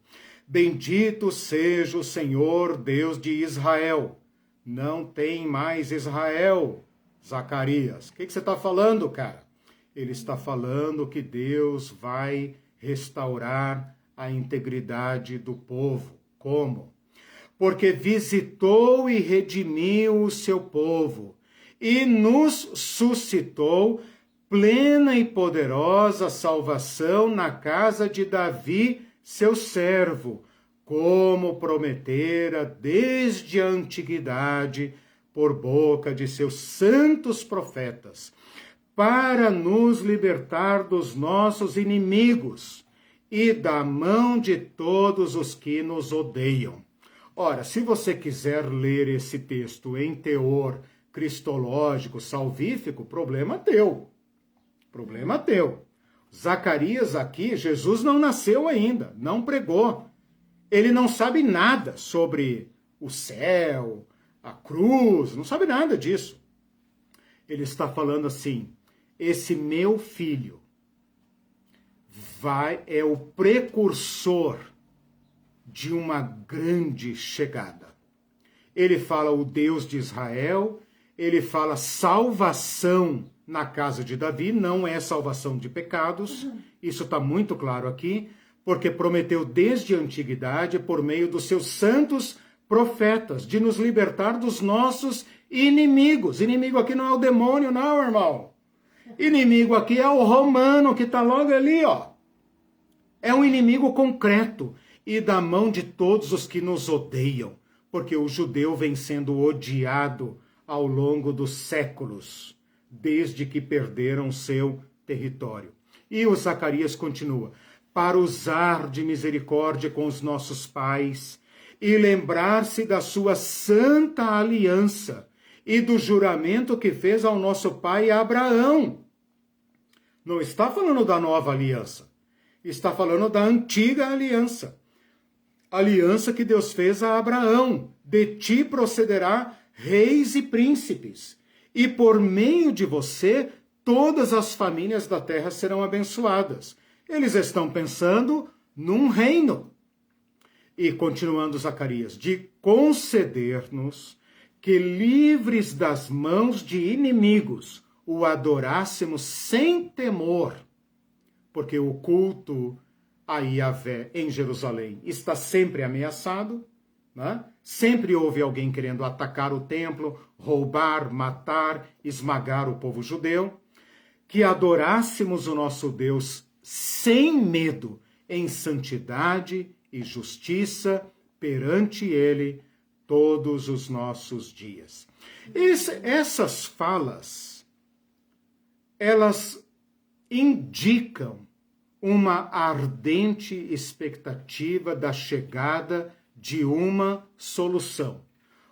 Bendito seja o Senhor, Deus de Israel. Não tem mais Israel, Zacarias. O que você está falando, cara? Ele está falando que Deus vai restaurar a integridade do povo. Como? Porque visitou e redimiu o seu povo e nos suscitou plena e poderosa salvação na casa de Davi, seu servo, como prometera desde a antiguidade por boca de seus santos profetas, para nos libertar dos nossos inimigos e da mão de todos os que nos odeiam. Ora, se você quiser ler esse texto em teor cristológico, salvífico, problema teu. Problema teu. Zacarias aqui, Jesus não nasceu ainda, não pregou. Ele não sabe nada sobre o céu, a cruz, não sabe nada disso. Ele está falando assim, esse meu filho é o precursor de uma grande chegada. Ele fala o Deus de Israel, ele fala salvação na casa de Davi, não é salvação de pecados, isso está muito claro aqui, porque prometeu desde a antiguidade, por meio dos seus santos profetas, de nos libertar dos nossos inimigos. Inimigo aqui não é o demônio, não, irmão. Inimigo aqui é o romano, que está logo ali, ó. É um inimigo concreto. E da mão de todos os que nos odeiam, porque o judeu vem sendo odiado ao longo dos séculos, desde que perderam seu território. E o Zacarias continua, para usar de misericórdia com os nossos pais e lembrar-se da sua santa aliança e do juramento que fez ao nosso pai Abraão. Não está falando da nova aliança, está falando da antiga aliança. Aliança que Deus fez a Abraão, de ti procederá reis e príncipes, e por meio de você todas as famílias da terra serão abençoadas. Eles estão pensando num reino. E continuando Zacarias, de conceder-nos que livres das mãos de inimigos o adorássemos sem temor, porque o culto a Yahvé em Jerusalém está sempre ameaçado, né? Sempre houve alguém querendo atacar o templo, roubar, matar, esmagar o povo judeu, que adorássemos o nosso Deus sem medo, em santidade e justiça perante Ele todos os nossos dias. Essas falas, elas indicam uma ardente expectativa da chegada de uma solução.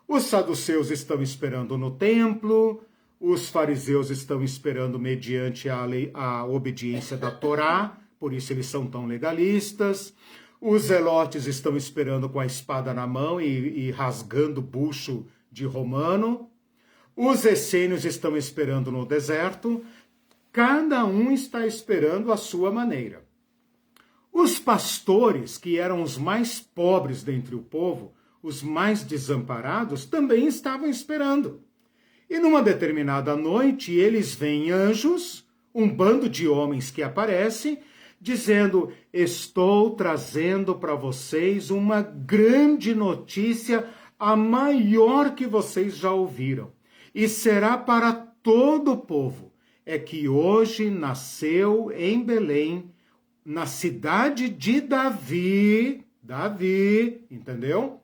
Os saduceus estão esperando no templo, os fariseus estão esperando mediante a obediência da Torá, por isso eles são tão legalistas. Os zelotes estão esperando com a espada na mão e rasgando bucho de romano. Os essênios estão esperando no deserto. Cada um está esperando a sua maneira. Os pastores, que eram os mais pobres dentre o povo, os mais desamparados, também estavam esperando. E numa determinada noite, eles veem anjos, um bando de homens que aparece, dizendo, estou trazendo para vocês uma grande notícia, a maior que vocês já ouviram, e será para todo o povo. É que hoje nasceu em Belém, na cidade de Davi, entendeu?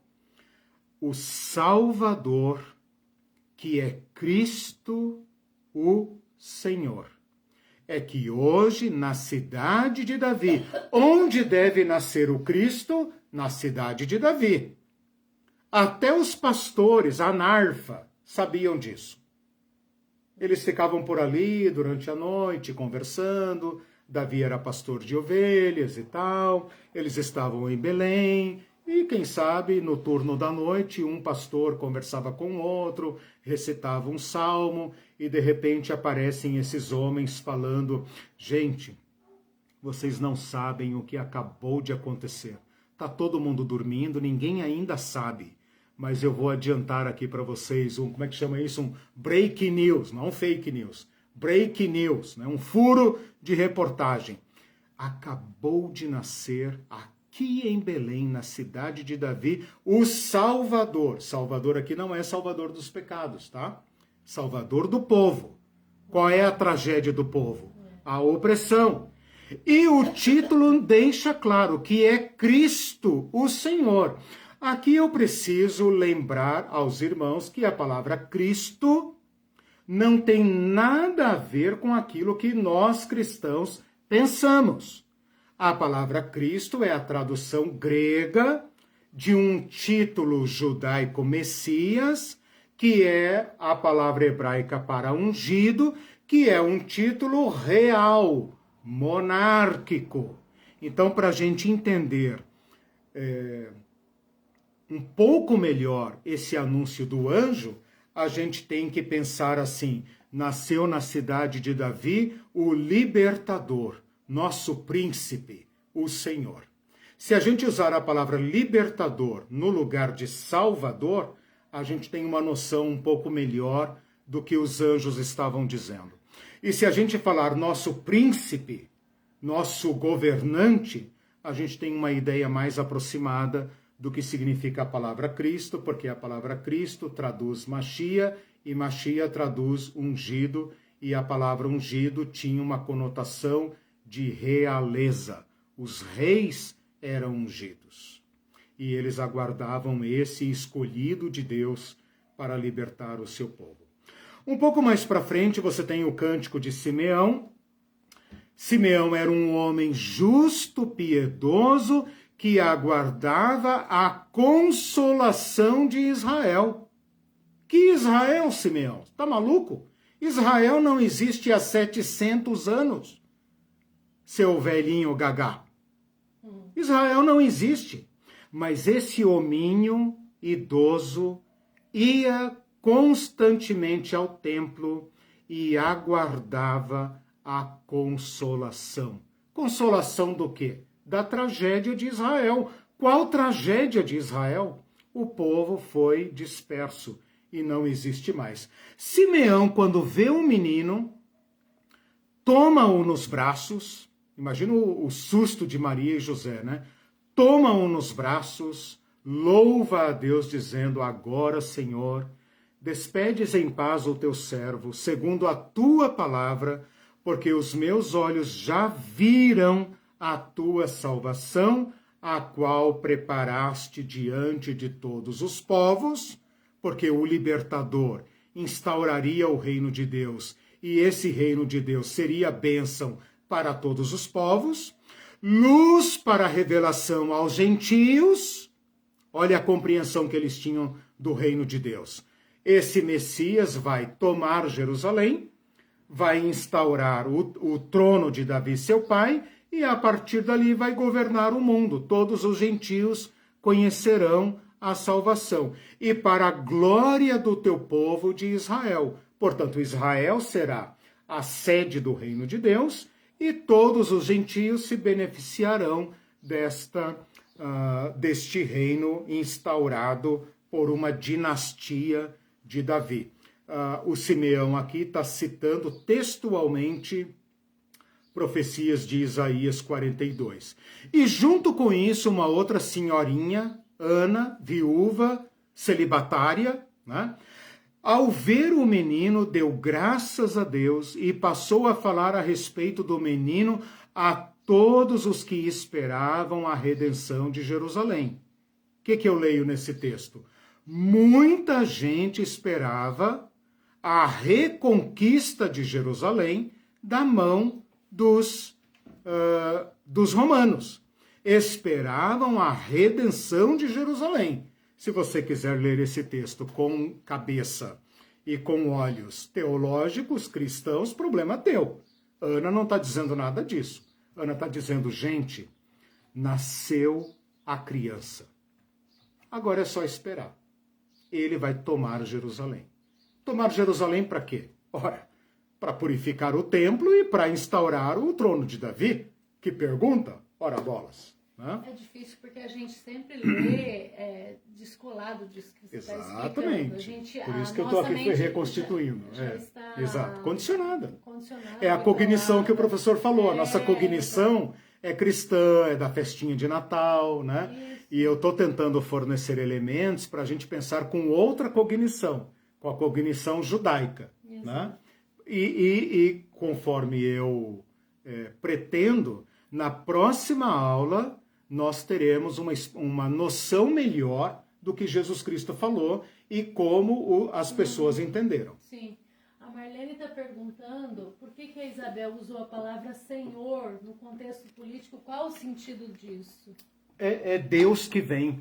O Salvador, que é Cristo, o Senhor. É que hoje, na cidade de Davi, onde deve nascer o Cristo? Na cidade de Davi. Até os pastores, a Narfa, sabiam disso. Eles ficavam por ali durante a noite, conversando. Davi era pastor de ovelhas e tal. Eles estavam em Belém. E, quem sabe, no turno da noite, um pastor conversava com outro, recitava um salmo, e de repente aparecem esses homens falando, gente, vocês não sabem o que acabou de acontecer. Está todo mundo dormindo, ninguém ainda sabe. Mas eu vou adiantar aqui para vocês como é que chama isso? Um break news, não fake news. Break news, né? Um furo de reportagem. Acabou de nascer aqui em Belém, na cidade de Davi, o Salvador. Salvador aqui não é Salvador dos pecados, tá? Salvador do povo. Qual é a tragédia do povo? A opressão. E o título deixa claro que é Cristo, o Senhor. Aqui eu preciso lembrar aos irmãos que a palavra Cristo não tem nada a ver com aquilo que nós cristãos pensamos. A palavra Cristo é a tradução grega de um título judaico Messias, que é a palavra hebraica para ungido, que é um título real, monárquico. Então, para a gente entender um pouco melhor esse anúncio do anjo, a gente tem que pensar assim: nasceu na cidade de Davi o libertador, nosso príncipe, o Senhor. Se a gente usar a palavra libertador no lugar de salvador, a gente tem uma noção um pouco melhor do que os anjos estavam dizendo. E se a gente falar nosso príncipe, nosso governante, a gente tem uma ideia mais aproximada do que significa a palavra Cristo, porque a palavra Cristo traduz Machia, e Machia traduz ungido, e a palavra ungido tinha uma conotação de realeza. Os reis eram ungidos, e eles aguardavam esse escolhido de Deus para libertar o seu povo. Um pouco mais para frente você tem o cântico de Simeão. Simeão era um homem justo, piedoso, que aguardava a consolação de Israel. Que Israel, Simeão? Está maluco? Israel não existe há 700 anos, seu velhinho gagá. Israel não existe. Mas esse hominho idoso ia constantemente ao templo e aguardava a consolação. Consolação do quê? Da tragédia de Israel. Qual tragédia de Israel? O povo foi disperso e não existe mais. Simeão, quando vê um menino, toma-o nos braços. Imagina o susto de Maria e José, né? Toma-o nos braços, louva a Deus, dizendo: agora, Senhor, despedes em paz o teu servo, segundo a tua palavra, porque os meus olhos já viram a tua salvação, a qual preparaste diante de todos os povos, porque o libertador instauraria o reino de Deus, e esse reino de Deus seria bênção para todos os povos, luz para a revelação aos gentios. Olha a compreensão que eles tinham do reino de Deus. Esse Messias vai tomar Jerusalém, vai instaurar o trono de Davi, seu pai, e a partir dali vai governar o mundo. Todos os gentios conhecerão a salvação. E para a glória do teu povo de Israel. Portanto, Israel será a sede do reino de Deus, e todos os gentios se beneficiarão deste reino instaurado por uma dinastia de Davi. O Simeão aqui está citando textualmente profecias de Isaías 42. E junto com isso, uma outra senhorinha, Ana, viúva, celibatária, né? Ao ver o menino, deu graças a Deus e passou a falar a respeito do menino a todos os que esperavam a redenção de Jerusalém. O que eu leio nesse texto? Muita gente esperava a reconquista de Jerusalém da mão dos romanos. Esperavam a redenção de Jerusalém. Se você quiser ler esse texto com cabeça e com olhos teológicos, cristãos, problema teu. Ana não está dizendo nada disso. Ana está dizendo, gente, nasceu a criança. Agora é só esperar. Ele vai tomar Jerusalém. Tomar Jerusalém para quê? Ora, para purificar o templo e para instaurar o trono de Davi. Que pergunta? Ora bolas. É difícil porque a gente sempre lê descolado disso que você está explicando. Exatamente. Por isso que eu estou aqui reconstituindo. Já está exato. Condicionada. Condicionada. É a cognição que o professor falou. A nossa cognição é cristã, é da festinha de Natal, né? Isso. E eu estou tentando fornecer elementos para a gente pensar com outra cognição, com a cognição judaica. Isso. Né? E conforme eu pretendo, na próxima aula nós teremos uma noção melhor do que Jesus Cristo falou e como as pessoas entenderam. Sim. A Marlene está perguntando por que a Isabel usou a palavra Senhor no contexto político. Qual o sentido disso? É Deus que vem.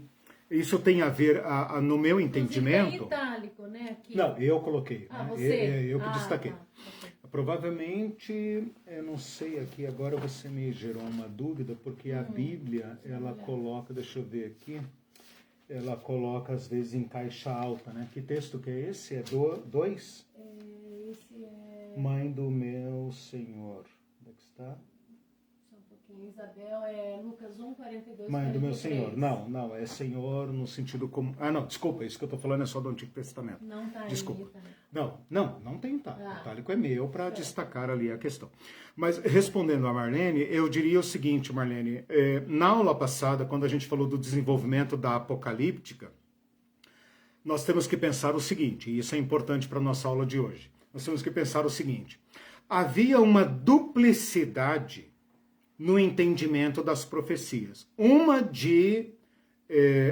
Isso tem a ver, no meu entendimento... Inclusive, tá em itálico, né? Aqui. Não, eu coloquei. Ah, né? você? Eu que destaquei. Tá. Okay. Provavelmente, eu não sei aqui, agora você me gerou uma dúvida, porque a Bíblia, ela coloca, deixa eu ver aqui, ela coloca às vezes em caixa alta, né? Que texto que é esse? É 2? Esse é... Mãe do meu Senhor. Onde é que está? Isabel é Lucas 1, 42, Mãe 43. Do meu 43. Senhor. Não, é Senhor no sentido como... não, desculpa, isso que eu estou falando é só do Antigo Testamento. Não está aí. Desculpa. Não tem itálico. O itálico é meu para destacar ali a questão. Mas respondendo a Marlene, eu diria o seguinte, Marlene, na aula passada, quando a gente falou do desenvolvimento da apocalíptica, nós temos que pensar o seguinte, e isso é importante para a nossa aula de hoje. Nós temos que pensar o seguinte, havia uma duplicidade no entendimento das profecias. Uma de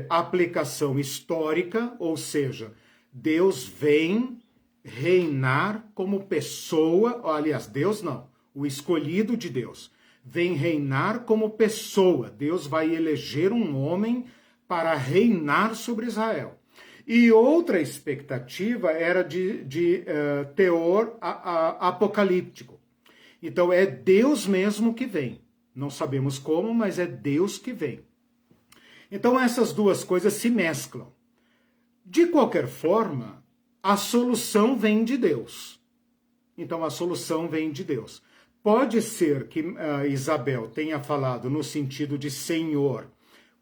aplicação histórica, ou seja, Deus vem reinar como pessoa, aliás, Deus não, o escolhido de Deus, vem reinar como pessoa. Deus vai eleger um homem para reinar sobre Israel. E outra expectativa era de teor apocalíptico. Então é Deus mesmo que vem. Não sabemos como, mas é Deus que vem. Então essas duas coisas se mesclam. De qualquer forma, a solução vem de Deus. Então a solução vem de Deus. Pode ser que Isabel tenha falado no sentido de Senhor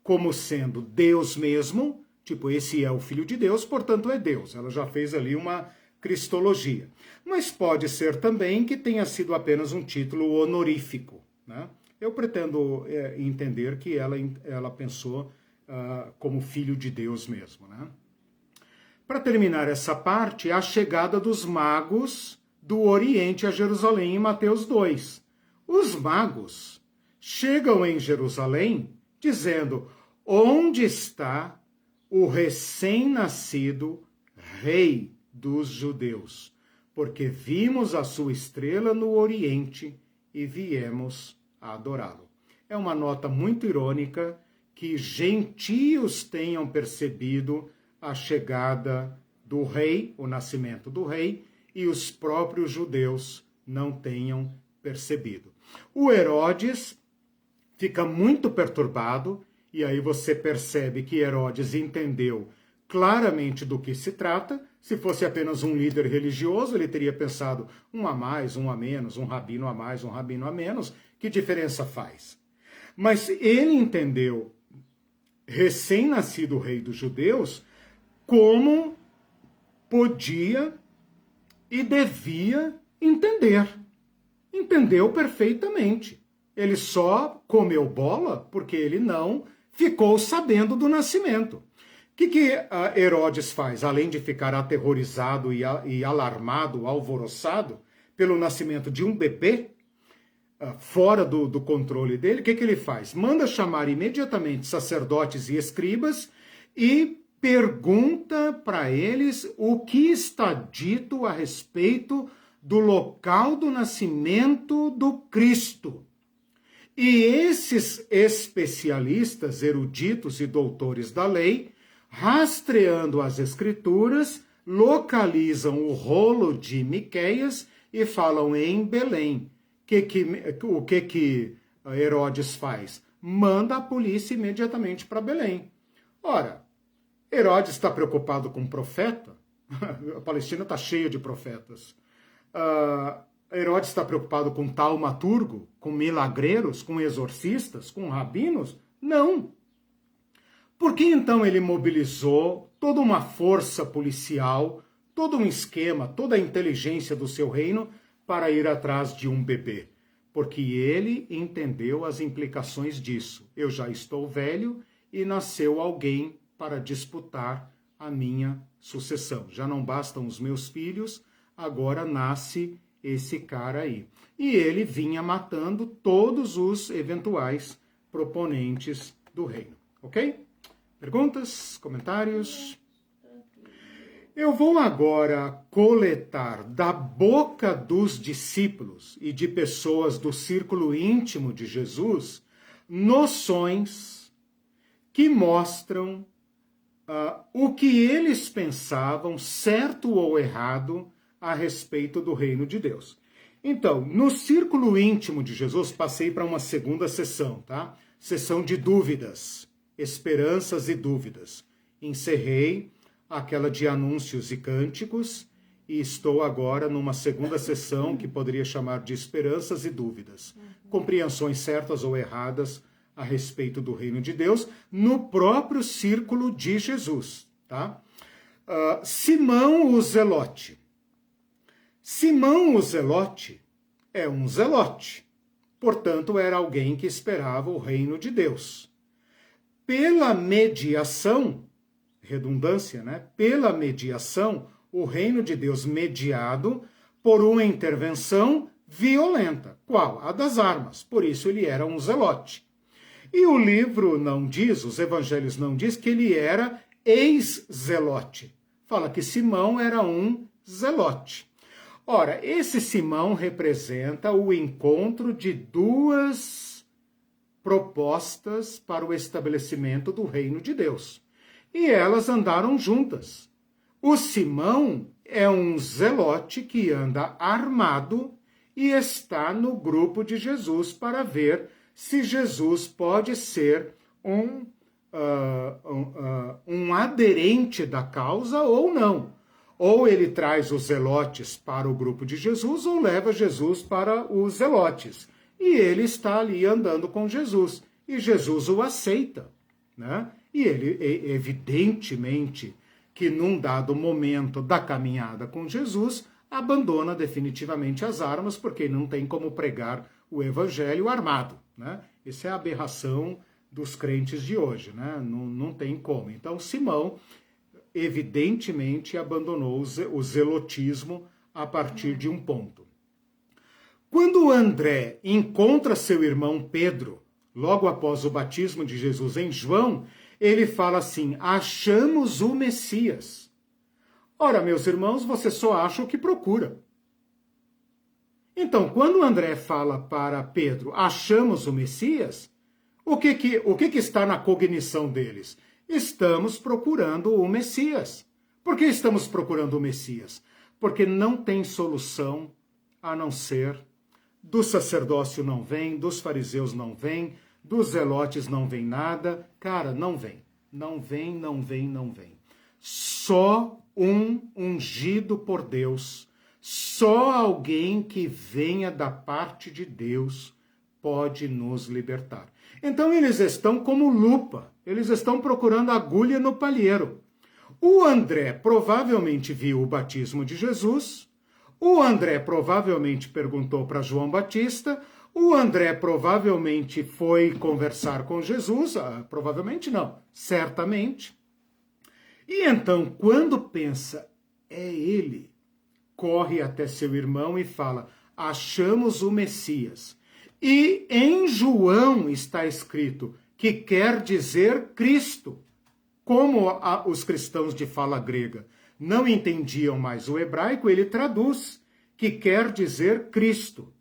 como sendo Deus mesmo, tipo, esse é o Filho de Deus, portanto é Deus. Ela já fez ali uma cristologia. Mas pode ser também que tenha sido apenas um título honorífico, né? Eu pretendo entender que ela pensou como Filho de Deus mesmo, né? Para terminar essa parte, a chegada dos magos do Oriente a Jerusalém em Mateus 2. Os magos chegam em Jerusalém dizendo: onde está o recém-nascido rei dos judeus? Porque vimos a sua estrela no Oriente e viemos a adorá-lo. É uma nota muito irônica que gentios tenham percebido a chegada do rei, o nascimento do rei, e os próprios judeus não tenham percebido. O Herodes fica muito perturbado, e aí você percebe que Herodes entendeu claramente do que se trata. Se fosse apenas um líder religioso, ele teria pensado um a mais, um a menos, um rabino a mais, um rabino a menos, que diferença faz? Mas ele entendeu, recém-nascido rei dos judeus, como podia e devia entender. Entendeu perfeitamente. Ele só comeu bola porque ele não ficou sabendo do nascimento. O que Herodes faz? Além de ficar aterrorizado e alarmado, alvoroçado pelo nascimento de um bebê, fora do controle dele, o que ele faz? Manda chamar imediatamente sacerdotes e escribas e pergunta para eles o que está dito a respeito do local do nascimento do Cristo. E esses especialistas, eruditos e doutores da lei, rastreando as escrituras, localizam o rolo de Miqueias e falam em Belém. O que Herodes faz? Manda a polícia imediatamente para Belém. Ora, Herodes está preocupado com profeta? A Palestina está cheia de profetas. Herodes está preocupado com taumaturgo, com milagreiros, com exorcistas, com rabinos? Não. Por que então ele mobilizou toda uma força policial, todo um esquema, toda a inteligência do seu reino para ir atrás de um bebê? Porque ele entendeu as implicações disso. Eu já estou velho e nasceu alguém para disputar a minha sucessão. Já não bastam os meus filhos, agora nasce esse cara aí. E ele vinha matando todos os eventuais proponentes do reino. Ok? Perguntas? Comentários? Eu vou agora coletar da boca dos discípulos e de pessoas do círculo íntimo de Jesus noções que mostram o que eles pensavam, certo ou errado, a respeito do reino de Deus. Então, no círculo íntimo de Jesus, passei para uma segunda sessão, tá? Sessão de dúvidas, esperanças e dúvidas. Encerrei aquela de anúncios e cânticos e estou agora numa segunda sessão que poderia chamar de esperanças e dúvidas. Compreensões certas ou erradas a respeito do reino de Deus no próprio círculo de Jesus, tá? Simão o Zelote. Simão o Zelote é um zelote, portanto era alguém que esperava o reino de Deus. Pela mediação, redundância, né? Pela mediação, o reino de Deus mediado por uma intervenção violenta. Qual? A das armas. Por isso ele era um zelote. E o livro não diz, os evangelhos não diz que ele era ex-zelote. Fala que Simão era um zelote. Ora, esse Simão representa o encontro de duas propostas para o estabelecimento do reino de Deus. E elas andaram juntas. O Simão é um zelote que anda armado e está no grupo de Jesus para ver se Jesus pode ser um aderente da causa ou não. Ou ele traz os zelotes para o grupo de Jesus, ou leva Jesus para os zelotes. E ele está ali andando com Jesus. E Jesus o aceita, né? E ele, evidentemente, que num dado momento da caminhada com Jesus, abandona definitivamente as armas, porque não tem como pregar o evangelho armado, né? Essa é a aberração dos crentes de hoje, né? Não tem como. Então, Simão evidentemente abandonou o zelotismo a partir de um ponto. Quando André encontra seu irmão Pedro, logo após o batismo de Jesus em João, ele fala assim: achamos o Messias. Ora, meus irmãos, você só acha o que procura. Então, quando André fala para Pedro, achamos o Messias, o que está na cognição deles? Estamos procurando o Messias. Por que estamos procurando o Messias? Porque não tem solução a não ser do sacerdócio não vem, dos fariseus não vem, dos zelotes não vem nada. Cara, não vem. Não vem, não vem, não vem. Só um ungido por Deus, só alguém que venha da parte de Deus pode nos libertar. Então eles estão como lupa, eles estão procurando agulha no palheiro. O André provavelmente viu o batismo de Jesus, o André provavelmente perguntou para João Batista, o André provavelmente foi conversar com Jesus, provavelmente não, certamente. E então, quando pensa, é ele, corre até seu irmão e fala, achamos o Messias. E em João está escrito que quer dizer Cristo. Como os cristãos de fala grega não entendiam mais o hebraico, ele traduz que quer dizer Cristo.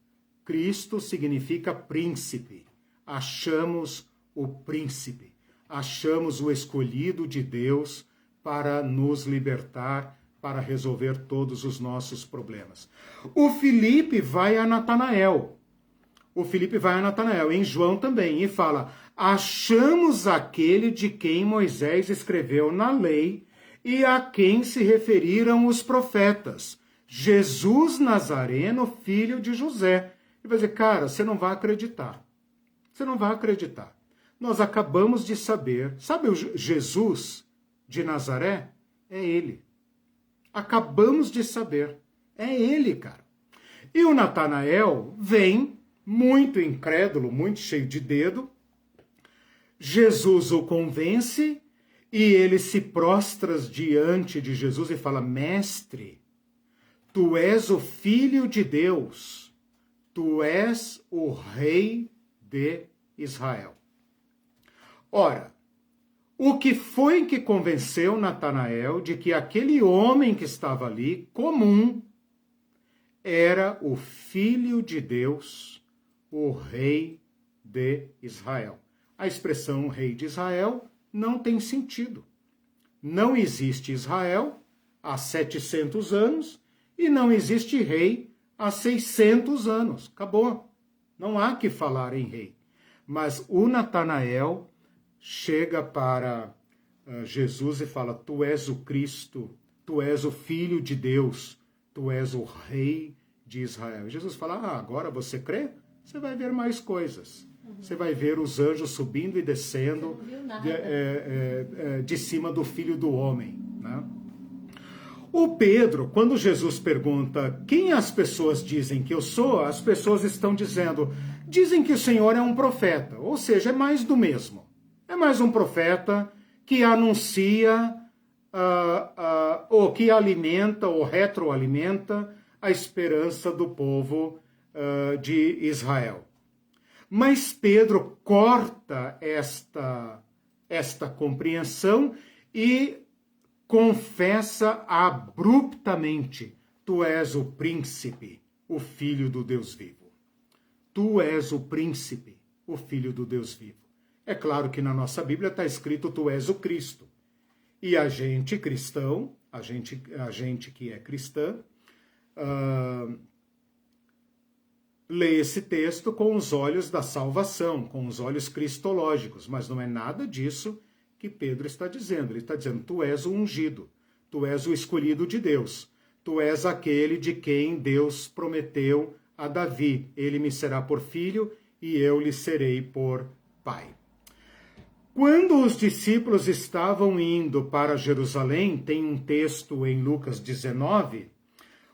Cristo significa príncipe. Achamos o príncipe. Achamos o escolhido de Deus para nos libertar, para resolver todos os nossos problemas. O Filipe vai a Natanael. Em João também, e fala, achamos aquele de quem Moisés escreveu na lei e a quem se referiram os profetas, Jesus Nazareno, filho de José. E vai dizer, cara, você não vai acreditar. Você não vai acreditar. Nós acabamos de saber, sabe o Jesus de Nazaré? É ele. Acabamos de saber. É ele, cara. E o Natanael vem muito incrédulo, muito cheio de dedo. Jesus o convence e ele se prostra diante de Jesus e fala, mestre, tu és o Filho de Deus, tu és o Rei de Israel. Ora, O que foi que convenceu Natanael de que aquele homem que estava ali, comum, era o Filho de Deus, o Rei de Israel? A expressão Rei de Israel não tem sentido. Não existe Israel há 700 anos e não existe rei há 600 anos. Acabou. Não há que falar em rei. Mas o Natanael chega para Jesus e fala: tu és o Cristo, tu és o Filho de Deus, tu és o Rei de Israel. E Jesus fala: agora você crê? Você vai ver mais coisas. Você vai ver os anjos subindo e descendo de cima do Filho do Homem. Né? O Pedro, quando Jesus pergunta quem as pessoas dizem que eu sou, as pessoas estão dizem que o Senhor é um profeta, ou seja, é mais do mesmo. É mais um profeta que anuncia, ou que alimenta, ou retroalimenta a esperança do povo de Israel. Mas Pedro corta esta compreensão e confessa abruptamente: tu és o príncipe, o filho do Deus vivo. Tu és o príncipe, o filho do Deus vivo. É claro que na nossa Bíblia está escrito: tu és o Cristo. E a gente cristão, a gente que é cristã, lê esse texto com os olhos da salvação, com os olhos cristológicos, mas não é nada disso que Pedro está dizendo. Ele está dizendo: tu és o ungido, tu és o escolhido de Deus, tu és aquele de quem Deus prometeu a Davi: ele me será por filho e eu lhe serei por pai. Quando os discípulos estavam indo para Jerusalém, tem um texto em Lucas 19,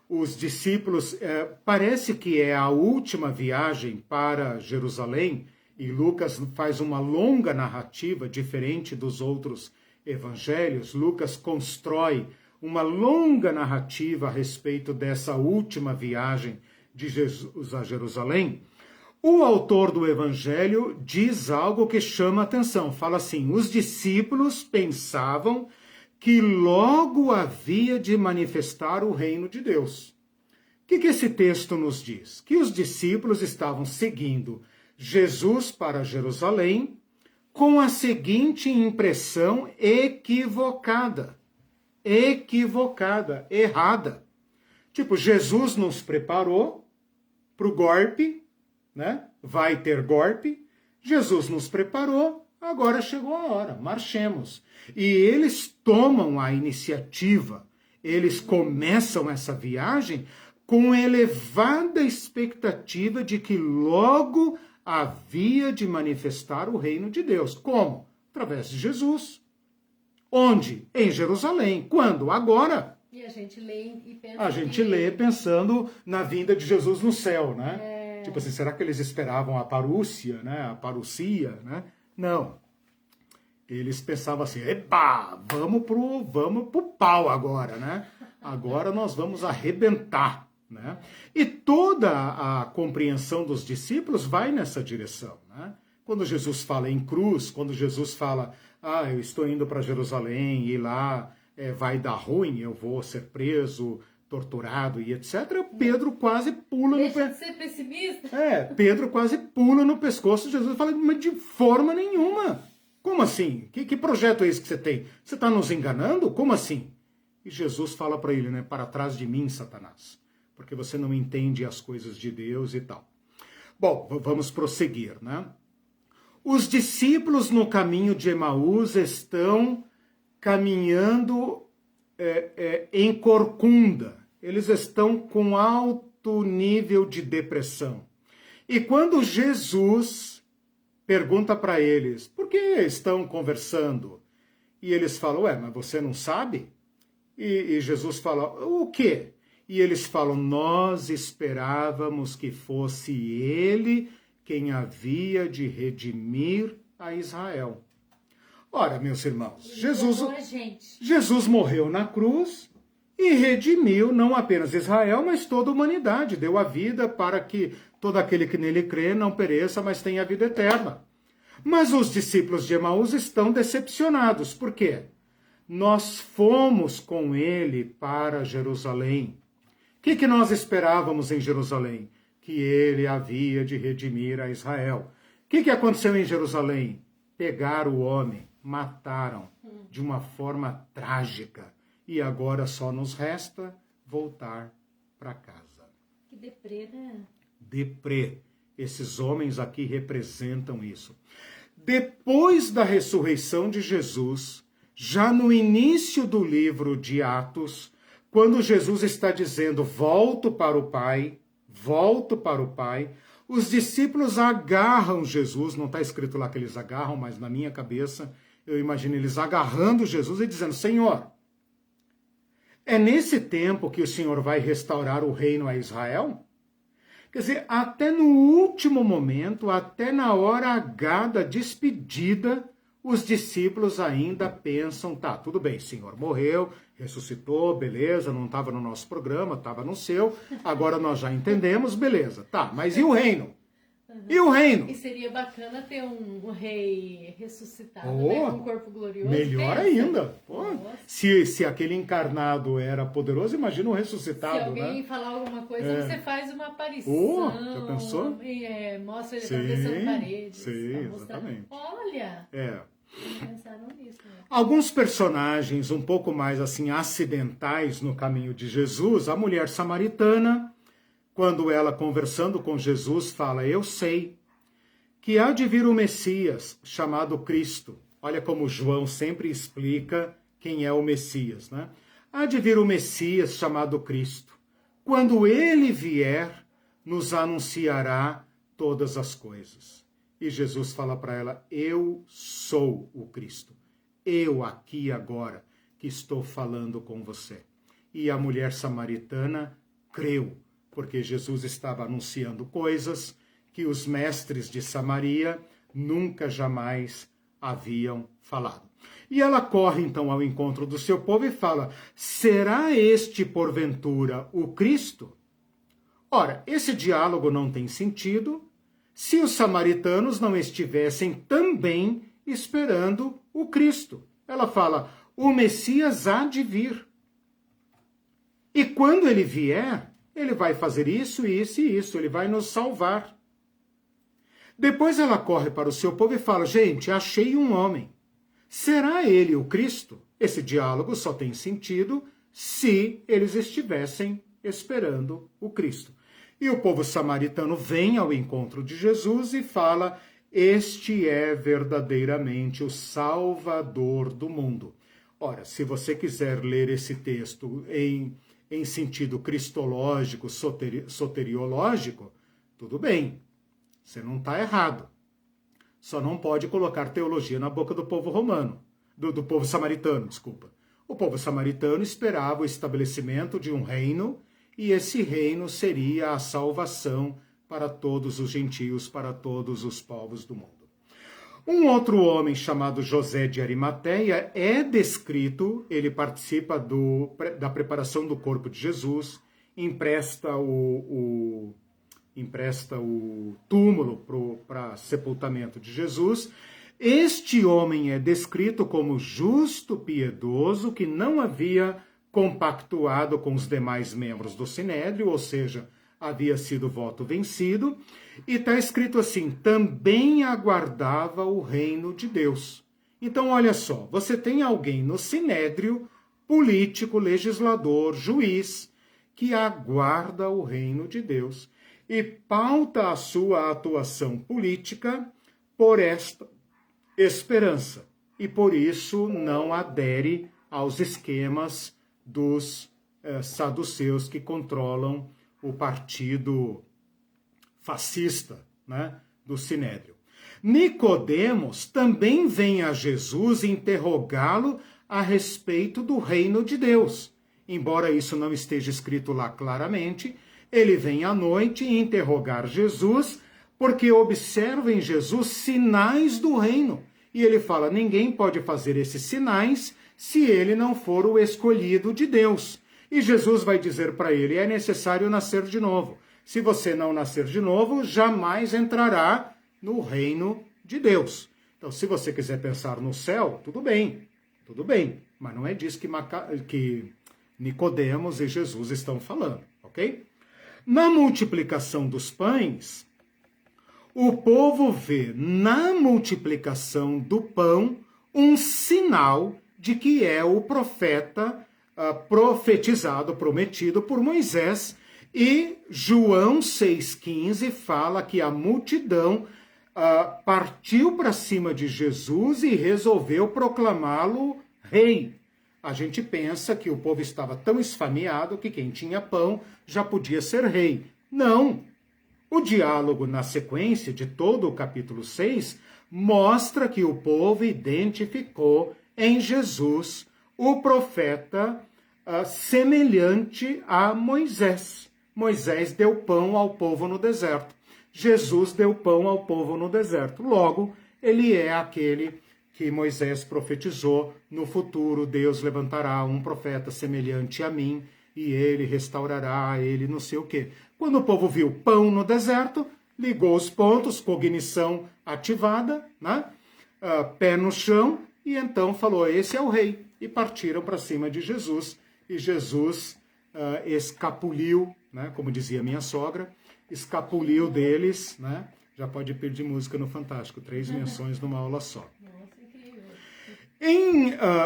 os discípulos, parece que é a última viagem para Jerusalém, e Lucas faz uma longa narrativa, diferente dos outros evangelhos. Lucas constrói uma longa narrativa a respeito dessa última viagem de Jesus a Jerusalém. O autor do evangelho diz algo que chama a atenção. Fala assim: os discípulos pensavam que logo havia de manifestar o reino de Deus. O que esse texto nos diz? Que os discípulos estavam seguindo Jesus para Jerusalém com a seguinte impressão equivocada, errada. Tipo, Jesus nos preparou para o golpe, né? Vai ter golpe, Jesus nos preparou, agora chegou a hora, marchemos. E eles tomam a iniciativa, eles começam essa viagem com elevada expectativa de que logo havia de manifestar o reino de Deus. Como? Através de Jesus. Onde? Em Jerusalém. Quando? Agora. E a gente lê e pensa. A gente lê pensando na vinda de Jesus no céu, né? Tipo assim, será que eles esperavam a parúcia, né? A parousia, né? Não. Eles pensavam assim: epa, vamos pro pau agora, né? Agora nós vamos arrebentar, né? E toda a compreensão dos discípulos vai nessa direção, né? Quando Jesus fala em cruz, quando Jesus fala: eu estou indo para Jerusalém e lá vai dar ruim, eu vou ser preso, torturado e etc. Pedro quase pula no pescoço. Deixa de ser pessimista. Pedro quase pula no pescoço de Jesus e fala: mas de forma nenhuma. Como assim? Que projeto é esse que você tem? Você está nos enganando? Como assim? E Jesus fala para ele, né? Para trás de mim, Satanás, porque você não entende as coisas de Deus e tal. Bom, vamos prosseguir, né? Os discípulos no caminho de Emaús estão caminhando em corcunda. Eles estão com alto nível de depressão. E quando Jesus pergunta para eles: por que estão conversando? E eles falam: mas você não sabe? E Jesus fala: o quê? E eles falam: nós esperávamos que fosse ele quem havia de redimir a Israel. Ora, meus irmãos, Jesus morreu na cruz e redimiu não apenas Israel, mas toda a humanidade. Deu a vida para que todo aquele que nele crê não pereça, mas tenha a vida eterna. Mas os discípulos de Emaús estão decepcionados. Por quê? Nós fomos com ele para Jerusalém. O que nós esperávamos em Jerusalém? Que ele havia de redimir a Israel. O que aconteceu em Jerusalém? Pegaram o homem, mataram de uma forma trágica. E agora só nos resta voltar para casa. Que deprê, né? Deprê. Esses homens aqui representam isso. Depois da ressurreição de Jesus, já no início do livro de Atos, quando Jesus está dizendo, volto para o Pai, os discípulos agarram Jesus, não está escrito lá que eles agarram, mas na minha cabeça, eu imagino eles agarrando Jesus e dizendo, Senhor, é nesse tempo que o Senhor vai restaurar o reino a Israel? Quer dizer, até no último momento, até na hora H da despedida, os discípulos ainda pensam, tá, tudo bem, Senhor morreu, ressuscitou, beleza, não estava no nosso programa, estava no seu, agora nós já entendemos, beleza, tá, mas e o reino? E o reino? E seria bacana ter um rei ressuscitado, Oh, né, com um corpo glorioso. Melhor ainda. Oh, se aquele encarnado era poderoso, imagina um ressuscitado, se alguém né? falar alguma coisa, você faz uma aparição. Oh, já pensou? Mostra ele atravessando paredes. Sim, exatamente. Olha! Não pensaram nisso, né? Alguns personagens um pouco mais assim acidentais no caminho de Jesus, a mulher samaritana, quando ela, conversando com Jesus, fala, eu sei que há de vir o Messias, chamado Cristo. Olha como João sempre explica quem é o Messias, né? Há de vir o Messias, chamado Cristo. Quando ele vier, nos anunciará todas as coisas. E Jesus fala para ela, eu sou o Cristo. Eu aqui agora que estou falando com você. E a mulher samaritana creu, porque Jesus estava anunciando coisas que os mestres de Samaria nunca jamais haviam falado. E ela corre então ao encontro do seu povo e fala, será este porventura o Cristo? Ora, esse diálogo não tem sentido se os samaritanos não estivessem também esperando o Cristo. Ela fala, o Messias há de vir. E quando ele vier, ele vai fazer isso, isso e isso, ele vai nos salvar. Depois ela corre para o seu povo e fala, gente, achei um homem. Será ele o Cristo? Esse diálogo só tem sentido se eles estivessem esperando o Cristo. E o povo samaritano vem ao encontro de Jesus e fala, este é verdadeiramente o Salvador do mundo. Ora, se você quiser ler esse texto em sentido cristológico, soteriológico, tudo bem, você não está errado. Só não pode colocar teologia na boca do povo romano, do povo samaritano, desculpa. O povo samaritano esperava o estabelecimento de um reino, e esse reino seria a salvação para todos os gentios, para todos os povos do mundo. Um outro homem chamado José de Arimateia é descrito, ele participa da preparação do corpo de Jesus, empresta o túmulo para sepultamento de Jesus. Este homem é descrito como justo, piedoso, que não havia compactuado com os demais membros do Sinédrio, ou seja, havia sido voto vencido, e está escrito assim, também aguardava o reino de Deus. Então, olha só, você tem alguém no Sinédrio, político, legislador, juiz, que aguarda o reino de Deus e pauta a sua atuação política por esta esperança, e por isso não adere aos esquemas dos saduceus que controlam o partido fascista, né, do Sinédrio. Nicodemos também vem a Jesus interrogá-lo a respeito do reino de Deus. Embora isso não esteja escrito lá claramente, ele vem à noite interrogar Jesus, porque observa em Jesus sinais do reino. E ele fala, ninguém pode fazer esses sinais se ele não for o escolhido de Deus. E Jesus vai dizer para ele, é necessário nascer de novo. Se você não nascer de novo, jamais entrará no reino de Deus. Então, se você quiser pensar no céu, tudo bem, mas não é disso que Nicodemos e Jesus estão falando, ok? Na multiplicação dos pães, o povo vê na multiplicação do pão um sinal de que é o profeta profetizado, prometido por Moisés, e João 6,15 fala que a multidão partiu para cima de Jesus e resolveu proclamá-lo rei. A gente pensa que o povo estava tão esfameado que quem tinha pão já podia ser rei. Não! O diálogo na sequência de todo o capítulo 6 mostra que o povo identificou em Jesus o profeta semelhante a Moisés. Moisés deu pão ao povo no deserto. Jesus deu pão ao povo no deserto. Logo, ele é aquele que Moisés profetizou: no futuro Deus levantará um profeta semelhante a mim e ele restaurará ele não sei o quê. Quando o povo viu pão no deserto, ligou os pontos, cognição ativada, né? Pé no chão, e então falou: esse é o rei. E partiram para cima de Jesus, e Jesus escapuliu, né? Como dizia minha sogra, escapuliu deles, né? Já pode pedir música no Fantástico, 3 menções numa aula só.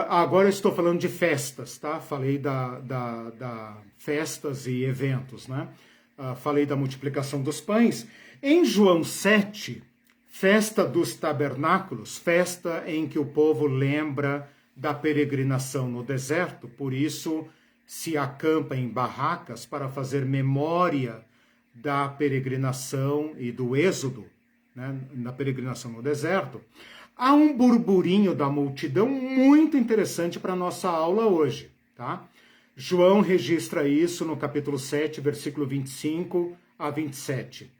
Agora eu estou falando de festas, tá? Falei da festas e eventos, né? Falei da multiplicação dos pães. Em João 7, festa dos tabernáculos, festa em que o povo lembra da peregrinação no deserto, por isso se acampa em barracas para fazer memória da peregrinação e do êxodo, né? Na peregrinação no deserto. Há um burburinho da multidão muito interessante para a nossa aula hoje, tá? João registra isso no capítulo 7, versículo 25 a 27.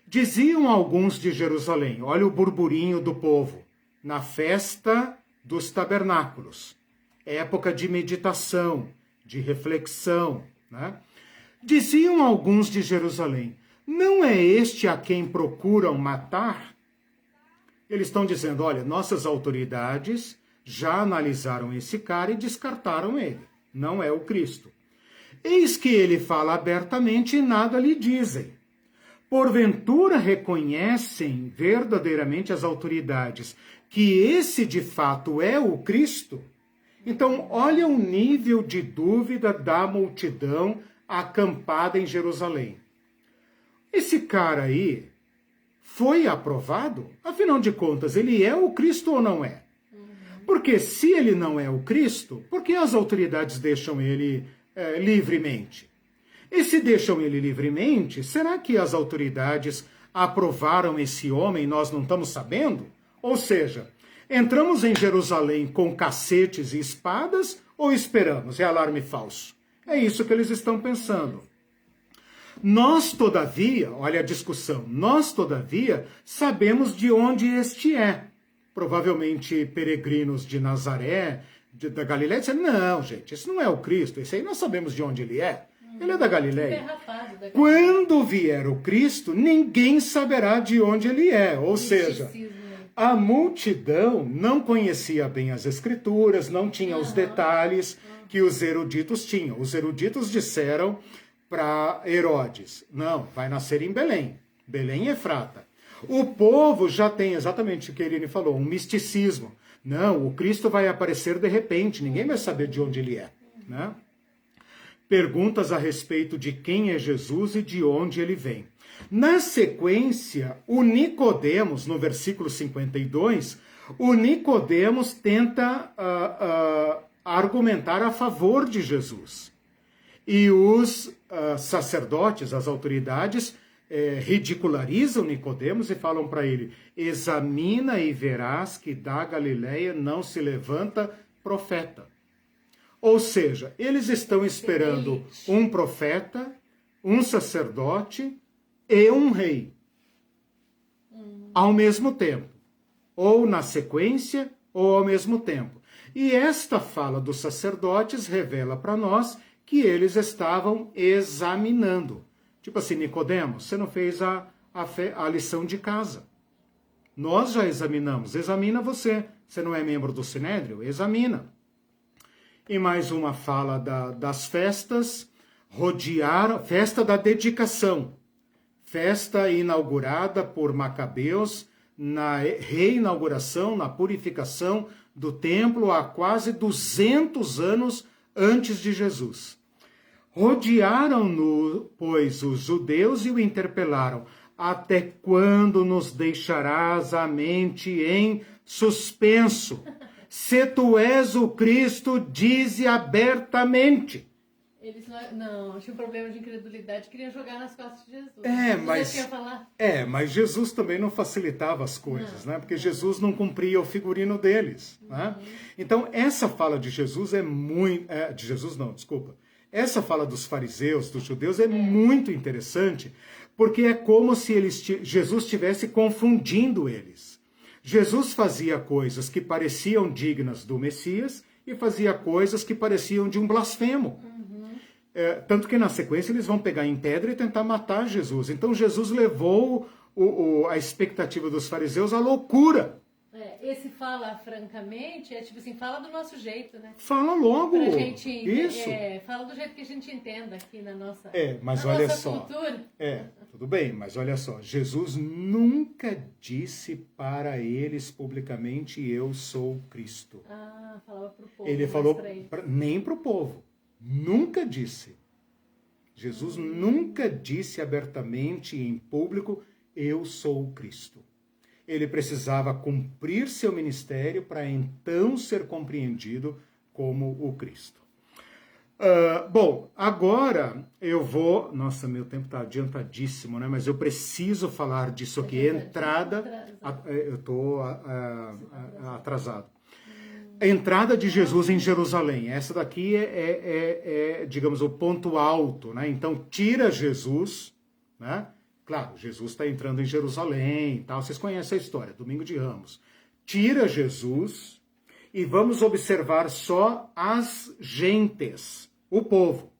Diziam alguns de Jerusalém, olha o burburinho do povo, na festa dos tabernáculos, época de meditação, de reflexão, né? Diziam alguns de Jerusalém, não é este a quem procuram matar? Eles estão dizendo, olha, nossas autoridades já analisaram esse cara e descartaram ele. Não é o Cristo. Eis que ele fala abertamente e nada lhe dizem. Porventura reconhecem verdadeiramente as autoridades que esse de fato é o Cristo? Então, olha o nível de dúvida da multidão acampada em Jerusalém. Esse cara aí foi aprovado? Afinal de contas, ele é o Cristo ou não é? Porque se ele não é o Cristo, por que as autoridades deixam ele livremente? E se deixam ele livremente, será que as autoridades aprovaram esse homem e nós não estamos sabendo? Ou seja, entramos em Jerusalém com cacetes e espadas ou esperamos? É alarme falso. É isso que eles estão pensando. Nós, todavia, olha a discussão, nós, todavia, sabemos de onde este é. Provavelmente peregrinos de Nazaré, da Galiléia, disseram, não, gente, esse não é o Cristo, esse aí nós sabemos de onde ele é. Ele é da Galiléia. Quando vier o Cristo, ninguém saberá de onde ele é. Ou seja, a multidão não conhecia bem as Escrituras, não tinha os detalhes que os eruditos tinham. Os eruditos disseram para Herodes, não, vai nascer em Belém. Belém e Efrata. O povo já tem exatamente o que Irene falou, um misticismo. Não, o Cristo vai aparecer de repente, ninguém vai saber de onde ele é, né? Perguntas a respeito de quem é Jesus e de onde ele vem. Na sequência, o Nicodemos, no versículo 52, o Nicodemos tenta argumentar a favor de Jesus. E os sacerdotes, as autoridades, ridicularizam Nicodemos e falam para ele, examina e verás que da Galileia não se levanta profeta. Ou seja, eles estão esperando um profeta, um sacerdote e um rei. Ao mesmo tempo. Ou na sequência, ou ao mesmo tempo. E esta fala dos sacerdotes revela para nós que eles estavam examinando. Tipo assim, Nicodemos, você não fez a lição de casa. Nós já examinamos. Examina você. Você não é membro do Sinédrio? Examina. E mais uma fala das festas. Rodearam, festa da dedicação. Festa inaugurada por Macabeus na reinauguração, na purificação do templo há quase 200 anos antes de Jesus. Rodearam-no, pois, os judeus e o interpelaram. Até quando nos deixarás a mente em suspenso? Se tu és o Cristo, dize abertamente. Eles não, tinha um problema de incredulidade, queriam jogar nas costas de Jesus. Mas Jesus também não facilitava as coisas, né? Porque Jesus não cumpria o figurino deles, né? Então, essa fala de Jesus essa fala dos fariseus, dos judeus, é muito interessante, porque é como se Jesus estivesse confundindo eles. Jesus fazia coisas que pareciam dignas do Messias e fazia coisas que pareciam de um blasfemo. Tanto que na sequência eles vão pegar em pedra e tentar matar Jesus. Então Jesus levou a expectativa dos fariseus à loucura. Esse fala francamente, tipo assim, fala do nosso jeito, né? Fala logo. Pra gente, isso. Fala do jeito que a gente entenda aqui na nossa, mas na olha nossa só. cultura. Tudo bem, mas olha só. Jesus nunca disse para eles publicamente, eu sou Cristo. Falava pro povo. Ele falou nem pro povo. Nunca disse. Jesus nunca disse abertamente em público, eu sou o Cristo. Ele precisava cumprir seu ministério para então ser compreendido como o Cristo. Bom, agora eu vou... Nossa, meu tempo está adiantadíssimo, né? Mas eu preciso falar disso aqui. Entrada... Eu estou atrasado. A entrada de Jesus em Jerusalém. Essa daqui digamos, o ponto alto, né? Então, tira Jesus, né? Claro, Jesus está entrando em Jerusalém e tal. Vocês conhecem a história, Domingo de Ramos. Tira Jesus e vamos observar só as gentes, o povo.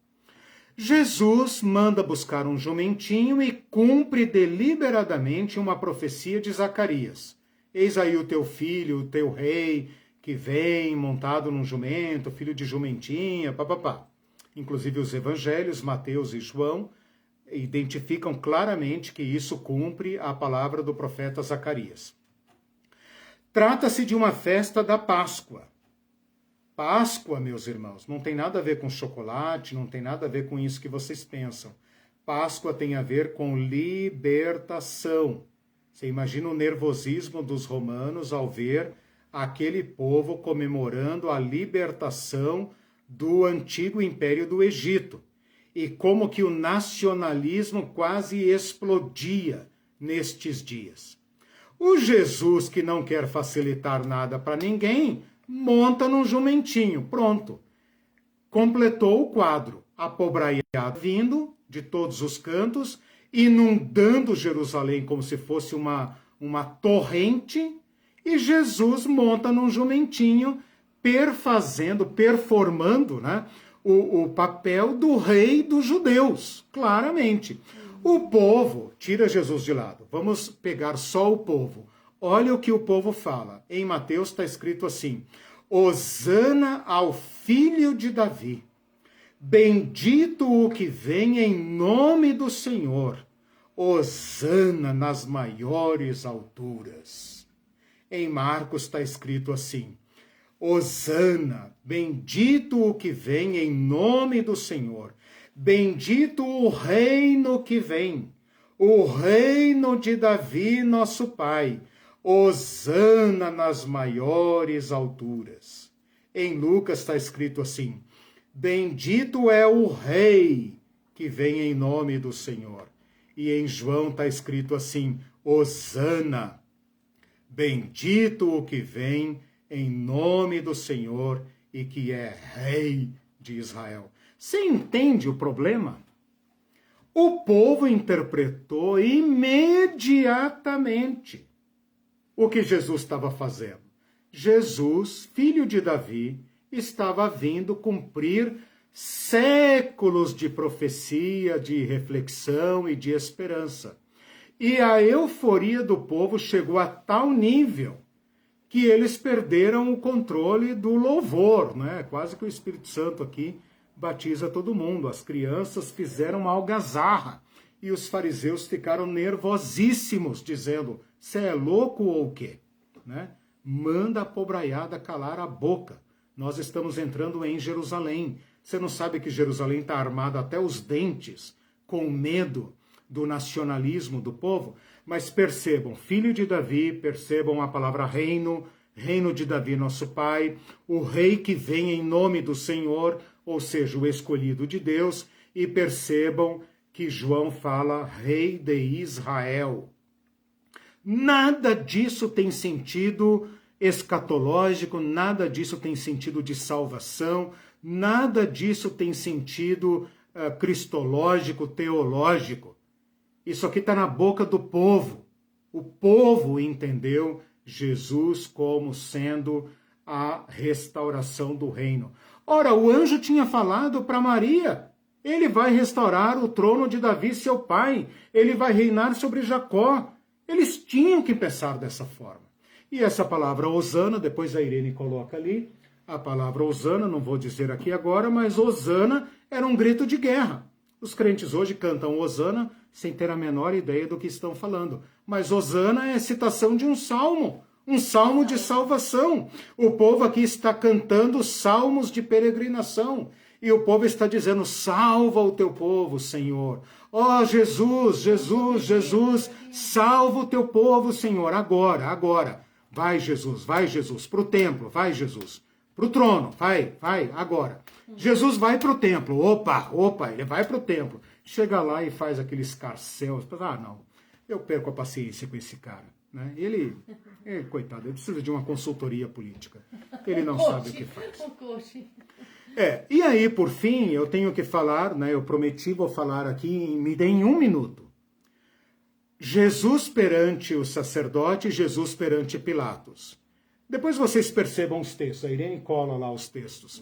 Jesus manda buscar um jumentinho e cumpre deliberadamente uma profecia de Zacarias. Eis aí o teu filho, o teu rei, que vem montado num jumento, filho de jumentinha, papapá. Inclusive os evangelhos, Mateus e João, identificam claramente que isso cumpre a palavra do profeta Zacarias. Trata-se de uma festa da Páscoa. Páscoa, meus irmãos, não tem nada a ver com chocolate, não tem nada a ver com isso que vocês pensam. Páscoa tem a ver com libertação. Você imagina o nervosismo dos romanos ao ver aquele povo comemorando a libertação do antigo império do Egito. E como que o nacionalismo quase explodia nestes dias. O Jesus, que não quer facilitar nada para ninguém, monta num jumentinho. Pronto. Completou o quadro. A pobraiada vindo de todos os cantos, inundando Jerusalém como se fosse uma torrente, e Jesus monta num jumentinho, performando, né, o papel do rei dos judeus, claramente. O povo, tira Jesus de lado, vamos pegar só o povo. Olha o que o povo fala. Em Mateus está escrito assim, Hosana ao filho de Davi. Bendito o que vem em nome do Senhor. Hosana nas maiores alturas. Em Marcos está escrito assim, Hosana, bendito o que vem em nome do Senhor. Bendito o reino que vem, o reino de Davi, nosso Pai. Hosana nas maiores alturas. Em Lucas está escrito assim, bendito é o rei que vem em nome do Senhor. E em João está escrito assim, Hosana, bendito o que vem em nome do Senhor e que é rei de Israel. Você entende o problema? O povo interpretou imediatamente o que Jesus estava fazendo. Jesus, filho de Davi, estava vindo cumprir séculos de profecia, de reflexão e de esperança. E a euforia do povo chegou a tal nível que eles perderam o controle do louvor, né? Quase que o Espírito Santo aqui batiza todo mundo. As crianças fizeram uma algazarra e os fariseus ficaram nervosíssimos, dizendo: "Você é louco ou o quê?" Né? Manda a pobraiada calar a boca. Nós estamos entrando em Jerusalém. Você não sabe que Jerusalém está armada até os dentes, com medo do nacionalismo do povo? Mas percebam, filho de Davi, percebam a palavra reino, reino de Davi, nosso pai, o rei que vem em nome do Senhor, ou seja, o escolhido de Deus, e percebam que João fala rei de Israel. Nada disso tem sentido escatológico, nada disso tem sentido de salvação, nada disso tem sentido cristológico, teológico. Isso aqui está na boca do povo. O povo entendeu Jesus como sendo a restauração do reino. Ora, o anjo tinha falado para Maria: ele vai restaurar o trono de Davi, seu pai, ele vai reinar sobre Jacó. Eles tinham que pensar dessa forma. E essa palavra Hosana, depois a Irene coloca ali, a palavra Hosana, não vou dizer aqui agora, mas Hosana era um grito de guerra. Os crentes hoje cantam Hosana sem ter a menor ideia do que estão falando. Mas Hosana é citação de um salmo de salvação. O povo aqui está cantando salmos de peregrinação. E o povo está dizendo: salva o teu povo, Senhor. Ó Jesus, Jesus, Jesus, salva o teu povo, Senhor, agora. Vai, Jesus, para o templo, vai, Jesus. Para o trono, vai, agora. Jesus vai para o templo, opa, ele vai para o templo. Chega lá e faz aquele escarcéu. Não, eu perco a paciência com esse cara. Né? Ele, coitado, ele precisa de uma consultoria política. Ele não sabe o que faz. E aí, por fim, eu tenho que falar, né? Eu prometi, vou falar aqui, me deem 1 minuto. Jesus perante o sacerdote, Jesus perante Pilatos. Depois vocês percebam os textos, a Irene cola lá os textos.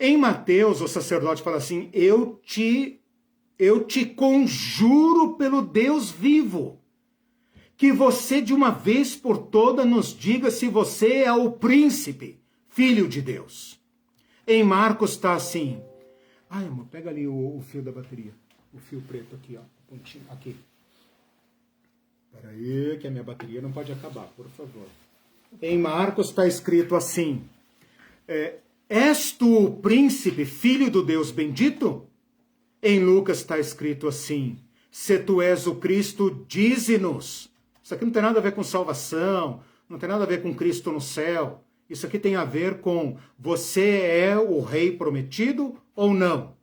Em Mateus, o sacerdote fala assim: eu te conjuro pelo Deus vivo, que você de uma vez por toda nos diga se você é o príncipe, filho de Deus. Em Marcos está assim. Ai, amor, pega ali o fio da bateria. O fio preto aqui, ó. Pontinho, aqui. Peraí, que a minha bateria não pode acabar, por favor. Em Marcos está escrito assim: és tu o príncipe, filho do Deus bendito? Em Lucas está escrito assim: se tu és o Cristo, dize-nos. Isso aqui não tem nada a ver com salvação, não tem nada a ver com Cristo no céu. Isso aqui tem a ver com você é o rei prometido ou não.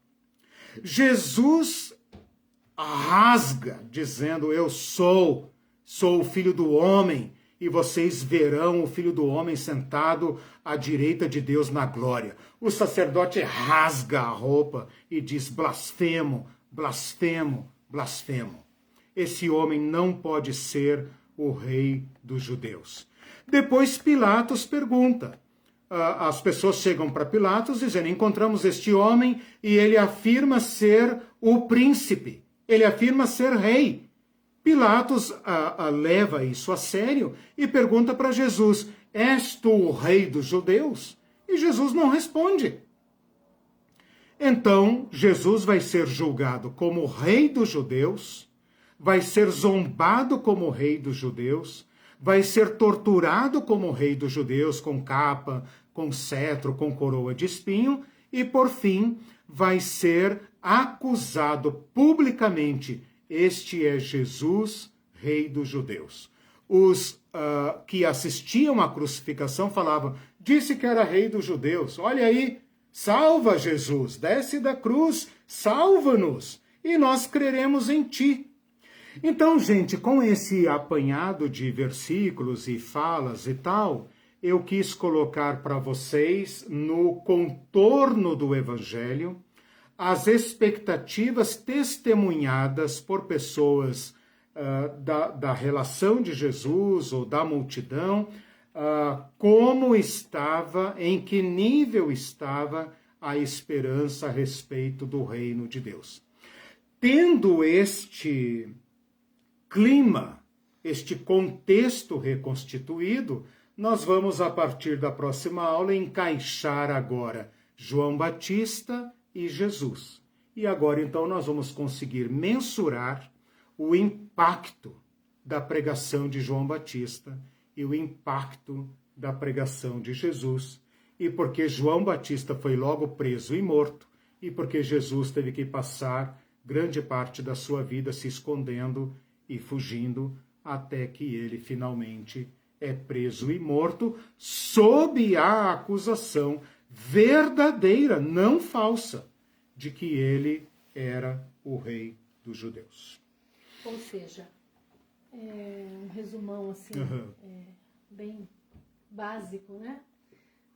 Jesus rasga dizendo: eu sou o filho do homem, e vocês verão o filho do homem sentado à direita de Deus na glória. O sacerdote rasga a roupa e diz: blasfemo, blasfemo, blasfemo. Esse homem não pode ser o rei dos judeus. Depois Pilatos pergunta. As pessoas chegam para Pilatos dizendo: encontramos este homem e ele afirma ser o príncipe. Ele afirma ser rei. Pilatos leva isso a sério e pergunta para Jesus: és tu o rei dos judeus? E Jesus não responde. Então, Jesus vai ser julgado como rei dos judeus, vai ser zombado como rei dos judeus, vai ser torturado como rei dos judeus, com capa, com cetro, com coroa de espinho, e por fim vai ser acusado publicamente: este é Jesus, rei dos judeus. Os que assistiam à crucificação falavam: disse que era rei dos judeus, olha aí, salva Jesus, desce da cruz, salva-nos, e nós creremos em ti. Então, gente, com esse apanhado de versículos e falas e tal, eu quis colocar para vocês, no contorno do Evangelho, as expectativas testemunhadas por pessoas da relação de Jesus ou da multidão, como estava, em que nível estava a esperança a respeito do reino de Deus. Tendo este clima, este contexto reconstituído, nós vamos, a partir da próxima aula, encaixar agora João Batista e Jesus. E agora, então, nós vamos conseguir mensurar o impacto da pregação de João Batista e o impacto da pregação de Jesus. E porque João Batista foi logo preso e morto, e porque Jesus teve que passar grande parte da sua vida se escondendo e fugindo, até que ele finalmente é preso e morto, sob a acusação verdadeira, não falsa, de que ele era o rei dos judeus. Ou seja, um resumão assim, bem básico, né?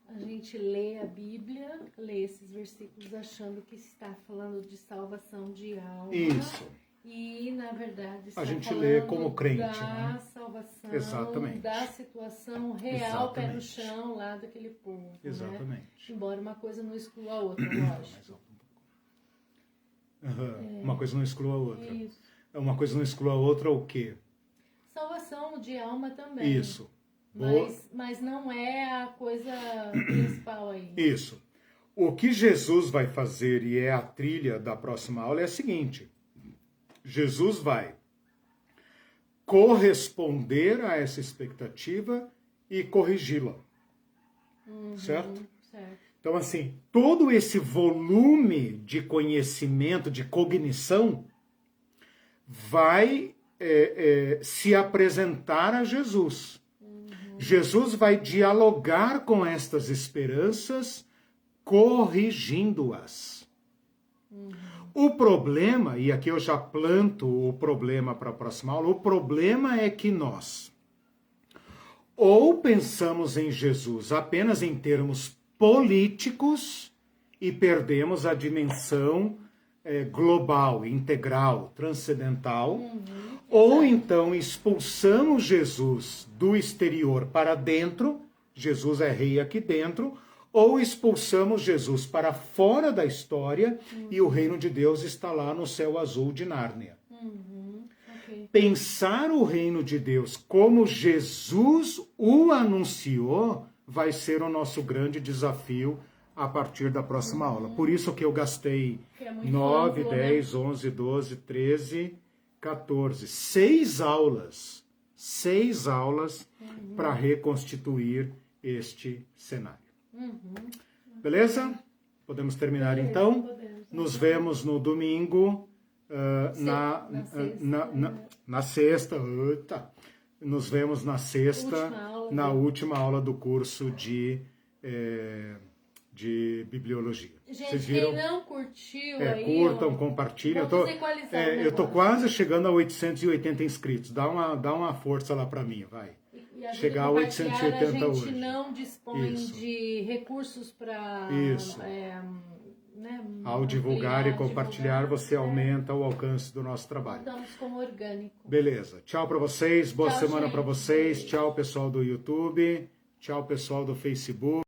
A gente lê a Bíblia, lê esses versículos achando que está falando de salvação de alma. Isso. E, na verdade, está a gente falando lê como crente, da né? salvação, Exatamente. da situação real, pé no chão lá daquele povo. Exatamente. Né? Embora uma coisa não exclua a outra, lógico. Uma coisa não exclua a outra. Isso. Uma coisa não exclua a outra o quê? Salvação de alma também. Isso. Mas não é a coisa principal aí. Isso. O que Jesus vai fazer, e é a trilha da próxima aula, é a seguinte. Jesus vai corresponder a essa expectativa e corrigi-la. Certo? Certo. Então, assim, todo esse volume de conhecimento, de cognição, vai se apresentar a Jesus. Jesus vai dialogar com estas esperanças, corrigindo-as. O problema, e aqui eu já planto o problema para a próxima aula, o problema é que nós ou pensamos em Jesus apenas em termos políticos e perdemos a dimensão global, integral, transcendental, ou então expulsamos Jesus do exterior para dentro, Jesus é rei aqui dentro, ou expulsamos Jesus para fora da história e o reino de Deus está lá no céu azul de Nárnia. Okay. Pensar o reino de Deus como Jesus o anunciou vai ser o nosso grande desafio a partir da próxima aula. Por isso que eu gastei 9, 10, 11, 12, 13, 14, 6 aulas para reconstituir este cenário. Beleza? Podemos terminar então? Podemos. Nos vemos no domingo, na sexta. Nos vemos na sexta, na última aula do curso de bibliologia. Gente, vocês viram? Quem não curtiu aí... Curtam, compartilhem. Eu tô quase chegando a 880 inscritos. Dá uma força lá para mim, vai. Chegar a 880 hoje. A gente não dispõe de recursos para... Ao divulgar e compartilhar, você aumenta o alcance do nosso trabalho. Estamos como orgânico. Beleza. Tchau para vocês. Boa semana para vocês. Tchau, pessoal do YouTube. Tchau, pessoal do Facebook.